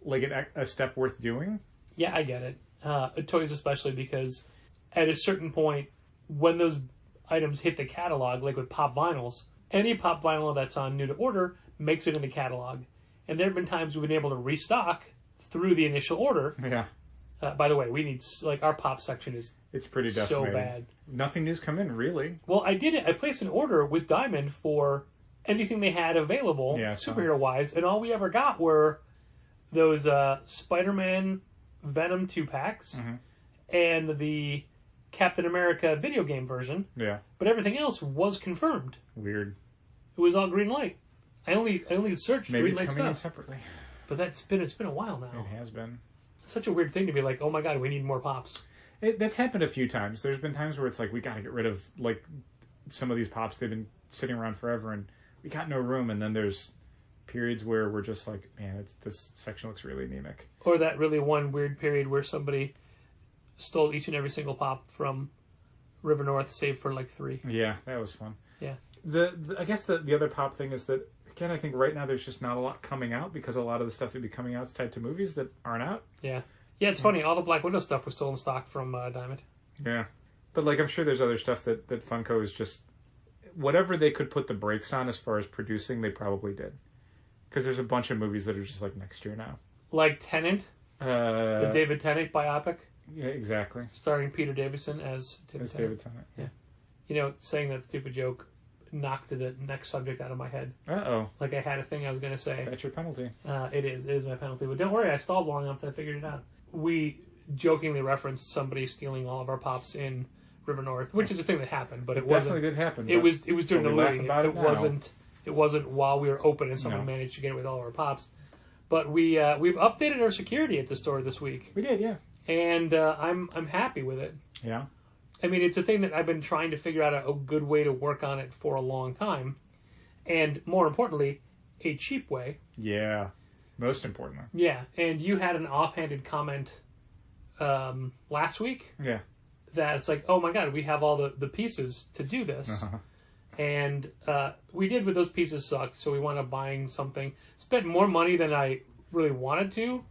like a step worth doing. Yeah, I get it. Toys especially, because at a certain point, when those items hit the catalog, like with pop vinyls, any pop vinyl that's on new to order makes it in the catalog. And there have been times we've been able to restock through the initial order. Yeah. By the way, we need, like, our pop section is it's pretty so decimated. bad. Nothing new's come in, really. Well, I did it. I placed an order with Diamond for anything they had available, superhero-wise, and all we ever got were those Spider-Man Venom 2-packs and the Captain America video game version. Yeah. But everything else was confirmed. Weird. It was all green light. I only searched Maybe green it's light coming in stuff. separately. But it's been a while now. It has been. It's such a weird thing to be like, oh my god, we need more pops. That's happened a few times. There's been times where it's like, we got to get rid of like some of these pops. They've been sitting around forever and we got no room. And then there's periods where we're just like, man, this section looks really anemic. Or that really one weird period where somebody stole each and every single pop from River North, save for like 3. Yeah, that was fun. Yeah. I guess the other pop thing is that, again, I think right now there's just not a lot coming out because a lot of the stuff that'd be coming out is tied to movies that aren't out. Yeah. Yeah, it's funny. All the Black Widow stuff was still in stock from Diamond. Yeah. But, like, I'm sure there's other stuff that Funko is just... Whatever they could put the brakes on as far as producing, they probably did. Because there's a bunch of movies that are just, like, next year now. Like Tennant? The David Tennant biopic? Yeah, exactly. Starring Peter Davison as David Tennant. Yeah. You know, saying that stupid joke knocked the next subject out of my head. Uh-oh. Like I had a thing I was going to say. That's your penalty. It is my penalty. But don't worry, I stalled long enough that I figured it out. We jokingly referenced somebody stealing all of our pops in River North, which is a thing that happened, but it wasn't. Definitely did happen. It was during the looting. It Now. wasn't while we were open and someone managed to get away with all of our pops. But we've updated our security at the store this week. We did, yeah. And I'm happy with it. Yeah. I mean, it's a thing that I've been trying to figure out a good way to work on it for a long time. And more importantly, a cheap way. Yeah. Most importantly. Yeah. And you had an offhanded comment last week. Yeah. That it's like, oh my God, we have all the pieces to do this. Uh-huh. And we did, but those pieces sucked. So we wound up buying something. Spent more money than I really wanted to.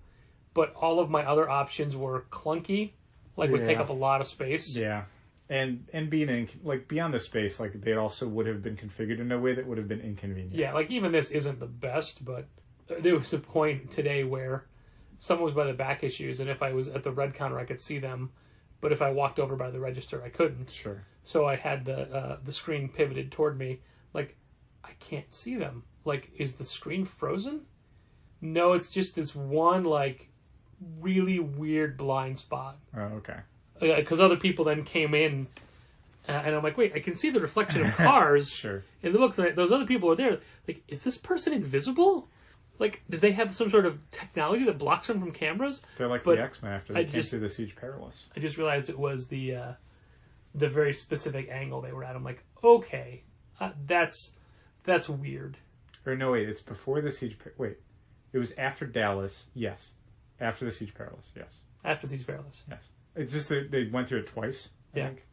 But all of my other options were clunky. Like, would take up a lot of space. Yeah. And being beyond the space, like, they also would have been configured in a way that would have been inconvenient. Yeah, like, even this isn't the best, but there was a point today where someone was by the back issues, and if I was at the red counter, I could see them, but if I walked over by the register, I couldn't. Sure. So I had the screen pivoted toward me. Like, I can't see them. Like, is the screen frozen? No, it's just this one, like, really weird blind spot. Oh, okay. Because other people then came in, and I'm like, wait, I can see the reflection of cars. Sure. In the books, and those other people are there. Like, is this person invisible? Like, do they have some sort of technology that blocks them from cameras? They're like the X-Men after they came through the Siege Perilous. I just realized it was the very specific angle they were at. I'm like, okay, that's weird. Or no, wait, it's before the Siege. Wait, it was after Dallas. Yes, after the Siege Perilous. Yes. After Siege Perilous. Yes. It's just that they went through it twice, I think.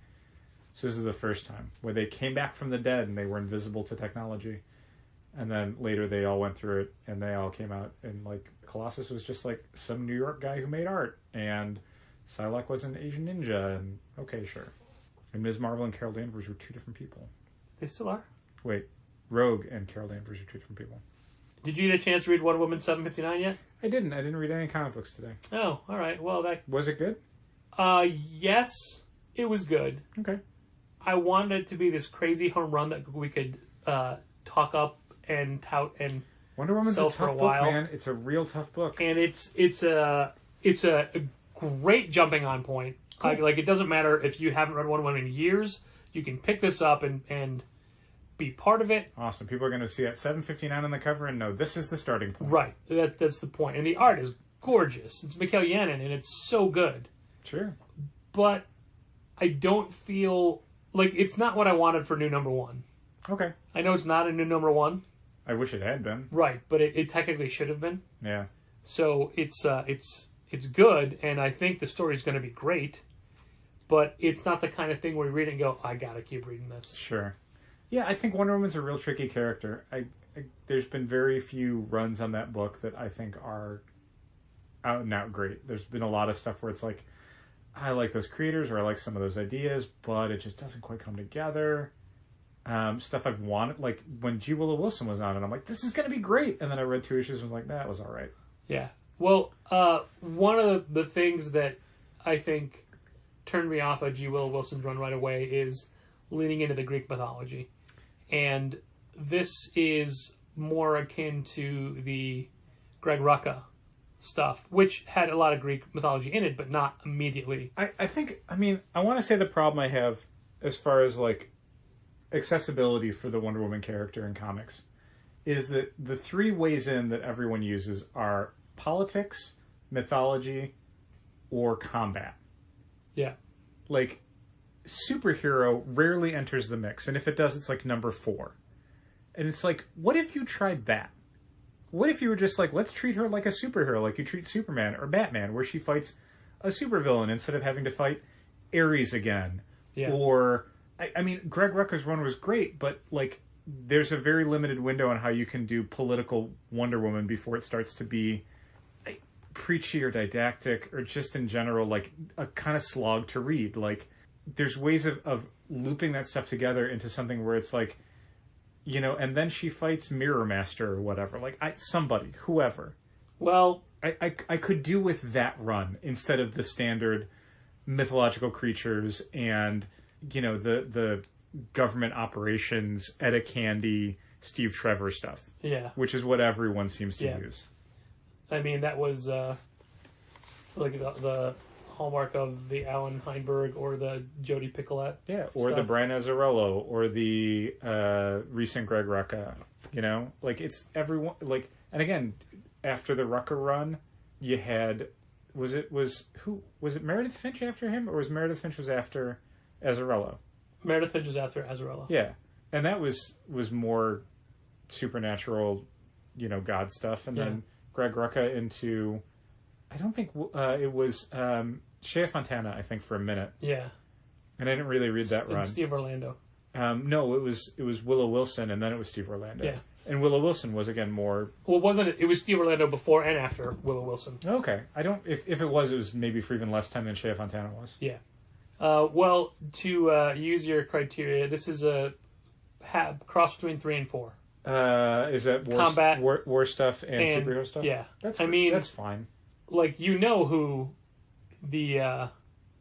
So this is the first time where they came back from the dead and they were invisible to technology. And then later they all went through it and they all came out. And, like, Colossus was just, like, some New York guy who made art. And Psylocke was an Asian ninja. And, okay, sure. And Ms. Marvel and Carol Danvers were two different people. They still are? Wait. Rogue and Carol Danvers are two different people. Did you get a chance to read Wonder Woman 759 yet? I didn't. I didn't read any comic books today. Oh, all right. Well, that... Was it good? Yes, it was good. Okay. I wanted it to be this crazy home run that we could talk up and tout and Wonder Woman's sell a tough for a while. book, man. It's a real tough book. And it's a great jumping on point. Cool. Like, it doesn't matter if you haven't read Wonder Woman in years, you can pick this up and be part of it. Awesome. People are going to see that 759 on the cover and know this is the starting point. Right. That's the point. And the art is gorgeous. It's Mikhail Yanin, and it's so good. Sure. But I don't feel like it's not what I wanted for new number one. Okay. I know it's not a new number one. I wish it had been. Right, but it technically should have been. Yeah. So it's good, and I think the story's going to be great. But it's not the kind of thing where you read it and go, I got to keep reading this. Sure. Yeah, I think Wonder Woman's a real tricky character. There's been very few runs on that book that I think are out and out great. There's been a lot of stuff where it's like, I like those creators or I like some of those ideas, but it just doesn't quite come together. Stuff I've wanted, like when G. Willow Wilson was on it, I'm like, this is going to be great. And then I read 2 issues and was like, that was all right. Yeah. Well, one of the things that I think turned me off of G. Willow Wilson's run right away is leaning into the Greek mythology. And this is more akin to the Greg Rucka stuff, which had a lot of Greek mythology in it, but not immediately. I want to say the problem I have as far as like accessibility for the Wonder Woman character in comics is that the 3 ways in that everyone uses are politics, mythology, or combat. Yeah. Like, superhero rarely enters the mix, and if it does, it's like number 4. And it's like, what if you tried that? What if you were just like, let's treat her like a superhero, like you treat Superman or Batman, where she fights a supervillain instead of having to fight Ares again? Yeah. Or, I mean, Greg Rucka's run was great, but like, there's a very limited window on how you can do political Wonder Woman before it starts to be like, preachy or didactic or just in general like a kind of slog to read. Like there's ways of looping that stuff together into something where it's like, you know, and then she fights Mirror Master or whatever. Like somebody, whoever. Well, I could do with that run instead of the standard mythological creatures and, you know, the government operations, Etta Candy, Steve Trevor stuff. Yeah. Which is what everyone seems to use. I mean, that was like the hallmark of the Alan Heinberg or the Jodi Picoult. Yeah, or stuff. The Brian Azzarello or the recent Greg Rucka. You know? Like, it's everyone... Like, and again, after the Rucka run, you had... Was it Meredith Finch after him? Or was Meredith Finch was after Azzarello? Meredith Finch was after Azzarello. Yeah. And that was more supernatural, you know, God stuff. And then Greg Rucka into... I don't think it was Shea Fontana, I think, for a minute. Yeah. And I didn't really read that run. Steve Orlando. No, it was Willow Wilson, and then it was Steve Orlando. Yeah. And Willow Wilson was, again, more... Well, wasn't it? It was Steve Orlando before and after Willow Wilson. Okay. I don't... If it was maybe for even less time than Shea Fontana was. Yeah. Well, to use your criteria, this is a cross between 3 and 4. Is that combat, war stuff and superhero stuff? Yeah. That's fine. Like, you know who the...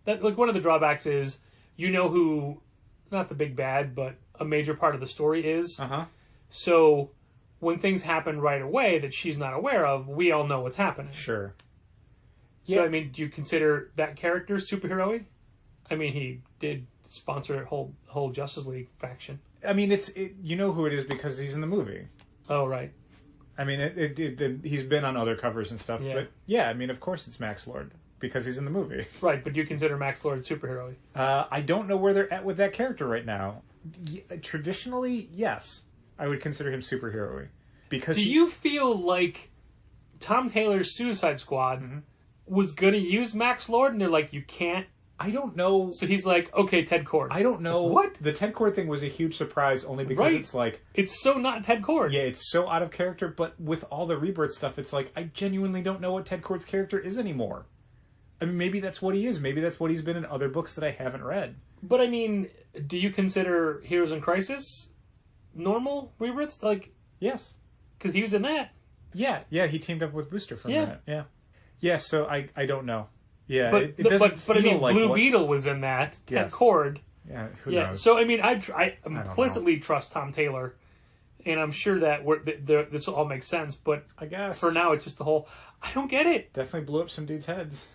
like, one of the drawbacks is you know who, not the big bad, but a major part of the story is. Uh-huh. So when things happen right away that she's not aware of, we all know what's happening. Sure. So, yeah. I mean, do you consider that character superhero-y? I mean, he did sponsor a whole Justice League faction. I mean, you know who it is because he's in the movie. Oh, right. I mean, he's been on other covers and stuff. Yeah. But, yeah, I mean, of course it's Max Lord because he's in the movie. Right, but do you consider Max Lord superhero-y? I don't know where they're at with that character right now. Traditionally, yes. I would consider him superhero-y. Because do you feel like Tom Taylor's Suicide Squad was going to use Max Lord and they're like, you can't? I don't know. So he's like, okay, Ted Kord. I don't know. What? The Ted Kord thing was a huge surprise only because it's like... It's so not Ted Kord. Yeah, it's so out of character, but with all the Rebirth stuff, it's like, I genuinely don't know what Ted Kord's character is anymore. I mean, maybe that's what he is. Maybe that's what he's been in other books that I haven't read. But I mean, do you consider Heroes in Crisis normal Rebirths? Like, yes. Because he was in that. Yeah, he teamed up with Booster for a minute. Yeah. Yeah, so I don't know. Yeah, but it doesn't feel I mean, like Blue Beetle was in that. Ted Kord. Yeah, who knows? So I mean, I implicitly trust Tom Taylor, and I'm sure that this will all make sense. But I guess for now, it's just the whole. I don't get it. Definitely blew up some dudes' heads.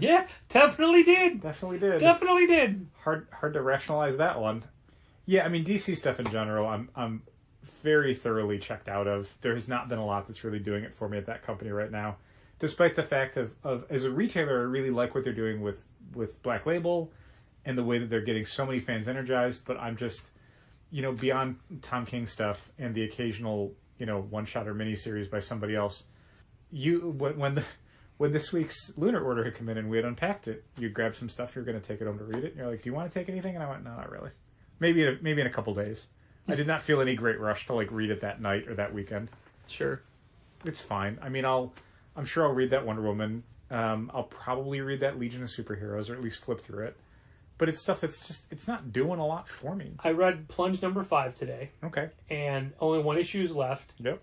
Yeah, definitely did. Definitely did. Definitely did. Hard to rationalize that one. Yeah, I mean DC stuff in general, I'm very thoroughly checked out of. There has not been a lot that's really doing it for me at that company right now. Despite the fact of as a retailer, I really like what they're doing with Black Label and the way that they're getting so many fans energized. But I'm just, you know, beyond Tom King stuff and the occasional, you know, one-shot or miniseries by somebody else. When this week's Lunar Order had come in and we had unpacked it, you grab some stuff, you're going to take it home to read it. And you're like, do you want to take anything? And I went, no, not really. Maybe in a couple days. I did not feel any great rush to like read it that night or that weekend. Sure. It's fine. I mean, I'm sure I'll read that Wonder Woman. I'll probably read that Legion of Superheroes, or at least flip through it. But it's stuff that's just, it's not doing a lot for me. I read Plunge number 5 today. Okay. And only one issue is left. Yep.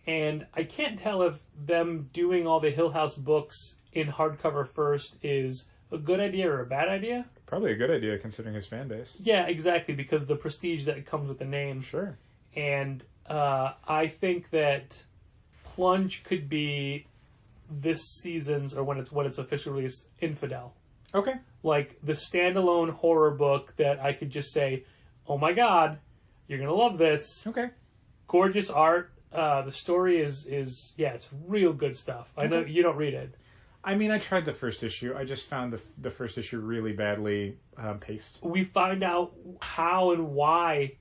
And I can't tell if them doing all the Hill House books in hardcover first is a good idea or a bad idea. Probably a good idea considering his fan base. Yeah, exactly, because the prestige that comes with the name. Sure. And I think that Plunge could be this season's, or when it's officially released, Infidel. Okay. Like the standalone horror book that I could just say, oh my god, you're going to love this. Okay. Gorgeous art. The story is it's real good stuff. I know you don't read it. I mean, I tried the first issue. I just found the first issue really badly paced. We find out how and why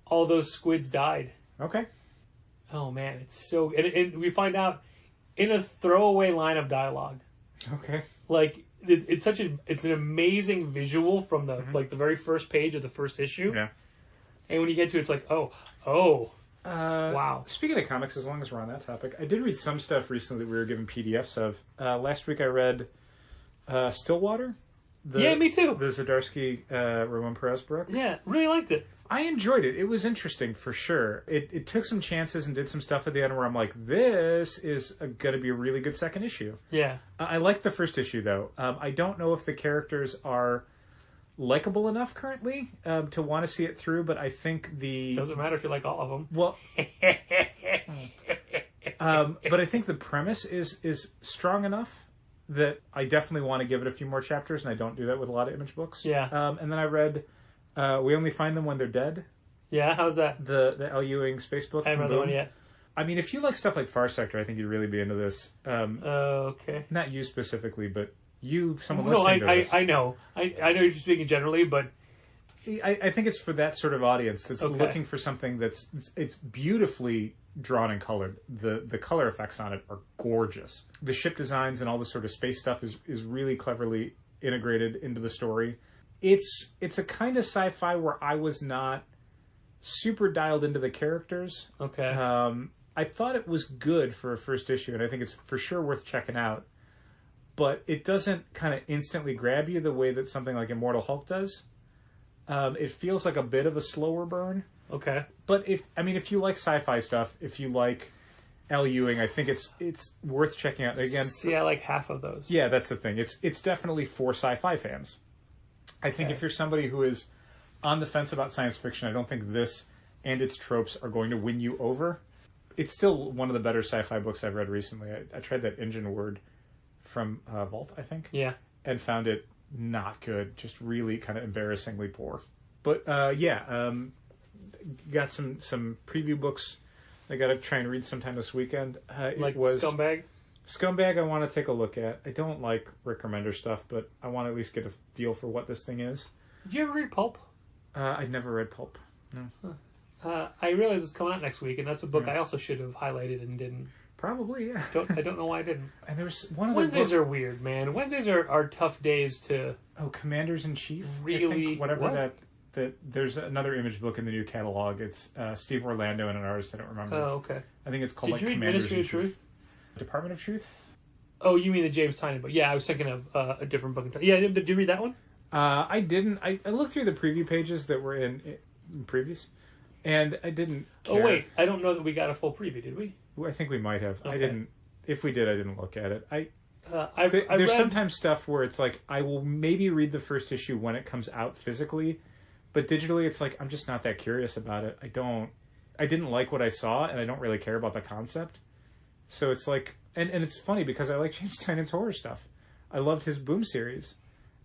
all those squids died. Okay. Oh man, it's so... And we find out in a throwaway line of dialogue. Okay. Like, it's an amazing visual from the like the very first page of the first issue. Yeah. And when you get to it, it's like, oh, wow. Speaking of comics, as long as we're on that topic, I did read some stuff recently that we were given PDFs of. Last week I read Stillwater. Me too. The Zdarsky Ramon Perez book. Yeah, really liked it. I enjoyed it. It was interesting for sure. It took some chances and did some stuff at the end where I'm like, this is going to be a really good second issue. Yeah. I like the first issue though. I don't know if the characters are likable enough currently to want to see it through, but I think Doesn't matter if you like all of them. Well, but I think the premise is strong enough that I definitely want to give it a few more chapters, and I don't do that with a lot of Image books. Yeah. And then I read We Only Find Them When They're Dead. Yeah, how's that? The L. Ewing space book. I haven't read that one yet. I mean, if you like stuff like Far Sector, I think you'd really be into this. Okay. Not you specifically, but someone No, listening to this. I know. I know you're speaking generally, but I think it's for that sort of audience that's looking for something it's beautifully drawn and colored. The color effects on it are gorgeous. The ship designs and all the sort of space stuff is really cleverly integrated into the story. It's a kind of sci-fi where I was not super dialed into the characters. okay. I thought it was good for a first issue, and I think it's for sure worth checking out. But it doesn't kind of instantly grab you the way that something like Immortal Hulk does. It feels like a bit of a slower burn. Okay. But if you like sci-fi stuff, if you like L. Ewing, I think it's worth checking out. Again, See, I like half of those. yeah, that's the thing. It's definitely for sci-fi fans. I think if you're somebody who is on the fence about science fiction, I don't think this and its tropes are going to win you over. It's still one of the better sci-fi books I've read recently. I tried that Engine Word from Vault, I think. Yeah. And found it not good, just really kind of embarrassingly poor. But got some preview books I got to try and read sometime this weekend. Like it was Scumbag? Scumbag I want to take a look at. I don't like Rick Remender stuff, but I want to at least get a feel for what this thing is. Did you ever read Pulp? I never read Pulp. No. I realize it's coming out next week, and that's a book I also should have highlighted and didn't. Probably, yeah. I don't know why I didn't. And there was one of Wednesdays are weird, man. Wednesdays are tough days to... Oh, Commanders in Chief? Really? I think whatever What? that there's another Image book in the new catalog. It's Steve Orlando and an artist I don't remember. Oh, okay. I think it's called Did you read Commanders Ministry in of Truth? Department of Truth? Oh, you mean the James Tynion book. Yeah, I was thinking of a different book. Yeah, did you read that one? I didn't. I looked through the preview pages that were in previews, and I didn't care. Oh, wait. I don't know that we got a full preview, did we? I think we might have. Okay. I didn't. If we did, I didn't look at it. I've There's read... sometimes stuff where it's like, I will maybe read the first issue when it comes out physically, but digitally it's like, I'm just not that curious about it. I didn't like what I saw, and I don't really care about the concept. So it's like, and it's funny because I like James Tynion's horror stuff. I loved his Boom series.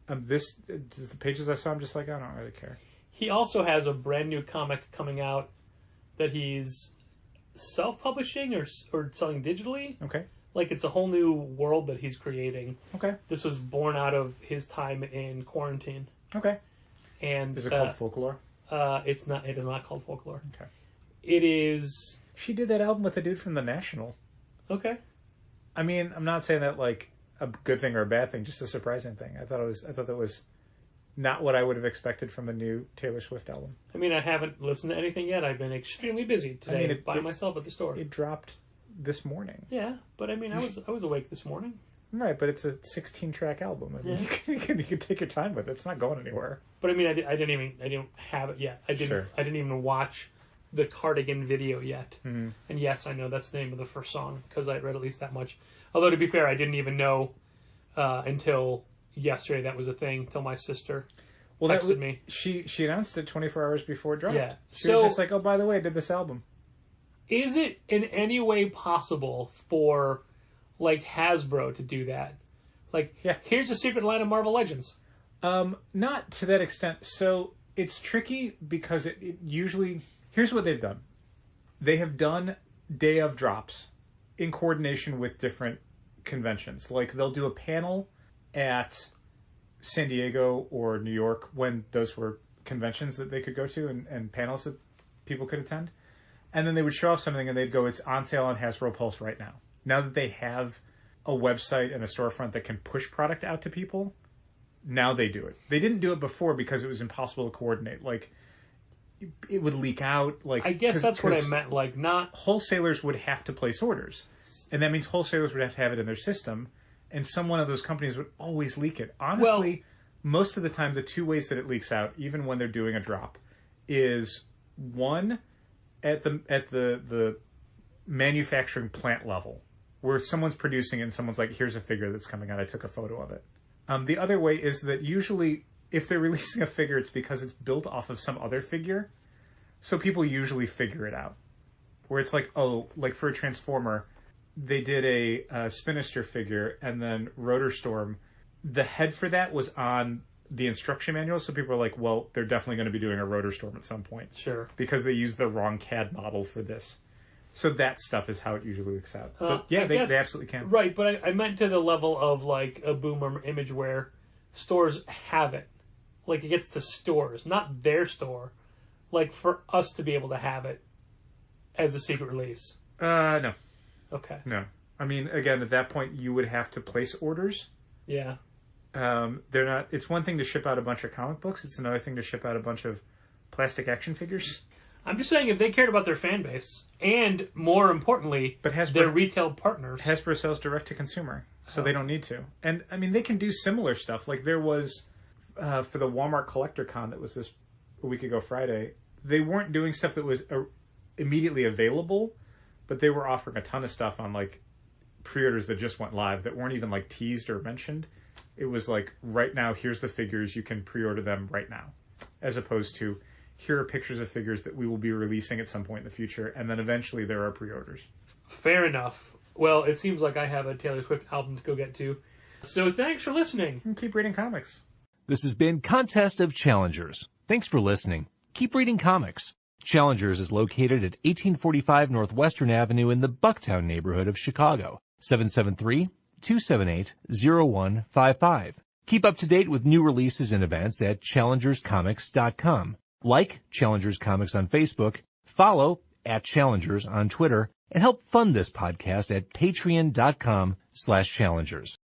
The pages I saw, I'm just like, I don't really care. He also has a brand new comic coming out that he's self-publishing or selling digitally. Okay. Like, it's a whole new world that he's creating. Okay. This was born out of his time in quarantine. Okay. And Is it called Folklore? It's not. It is not called Folklore. Okay. It is. She did that album with a dude from The National. Okay. I mean, I'm not saying that like a good thing or a bad thing, just a surprising thing. I thought that was not what I would have expected from a new Taylor Swift album. I mean, I haven't listened to anything yet. I've been extremely busy today by myself at the store. It dropped this morning. Yeah, but I mean, I was awake this morning. Right, but it's a 16-track album. I mean, you can take your time with it. It's not going anywhere. But I mean, I didn't have it yet. I didn't even watch the Cardigan video yet. Mm-hmm. And yes, I know that's the name of the first song because I read at least that much. Although to be fair, I didn't even know until yesterday that was a thing. Till my sister texted me. She announced it 24 hours before it dropped. Yeah, she was just like, "Oh, by the way, I did this album." Is it in any way possible for like Hasbro to do that? Like, here's a secret line of Marvel Legends. Not to that extent. So it's tricky because it usually... Here's what they've done. They have done day of drops in coordination with different conventions. Like, they'll do a panel at San Diego or New York when those were conventions that they could go to and panels that people could attend. And then they would show off something and they'd go, it's on sale on Hasbro Pulse right now. Now that they have a website and a storefront that can push product out to people, now they do it. They didn't do it before because it was impossible to coordinate. Like, it would leak out. Like, I guess that's what I meant. Like, not wholesalers would have to place orders, and that means wholesalers would have to have it in their system, and some one of those companies would always leak it. Honestly, most of the time, the two ways that it leaks out, even when they're doing a drop, is one at the manufacturing plant level, where someone's producing it and someone's like, here's a figure that's coming out, I took a photo of it. The other way is that usually if they're releasing a figure, it's because it's built off of some other figure, so people usually figure it out. Where it's like, oh, like for a Transformer, they did a Spinister figure, and then Rotor Storm, the head for that was on the instruction manual, so people are like, well, they're definitely going to be doing a Rotor Storm at some point. Sure. Because they used the wrong CAD model for this. So that stuff is how it usually works out. But yeah, they absolutely can. Right, but I meant to the level of like a Boom or Image where stores have it. Like it gets to stores, not their store. Like for us to be able to have it as a secret release. No. Okay. No. I mean, again, at that point, you would have to place orders. Yeah. They're not. It's one thing to ship out a bunch of comic books. It's another thing to ship out a bunch of plastic action figures. I'm just saying, if they cared about their fan base, and more importantly, but their retail partners. Hasbro sells direct to consumer, so they don't need to. And I mean, they can do similar stuff. Like there was for the Walmart Collector Con that was a week ago Friday. They weren't doing stuff that was immediately available, but they were offering a ton of stuff on like pre-orders that just went live that weren't even like teased or mentioned. It was like, right now, here's the figures, you can pre-order them right now. As opposed to, here are pictures of figures that we will be releasing at some point in the future, and then eventually there are pre-orders. Fair enough. Well, it seems like I have a Taylor Swift album to go get to. So thanks for listening. And keep reading comics. This has been Contest of Challengers. Thanks for listening. Keep reading comics. Challengers is located at 1845 Northwestern Avenue in the Bucktown neighborhood of Chicago. 773-278-0155. Keep up to date with new releases and events at challengerscomics.com. Like Challengers Comics on Facebook, follow @Challengers on Twitter, and help fund this podcast at patreon.com/challengers.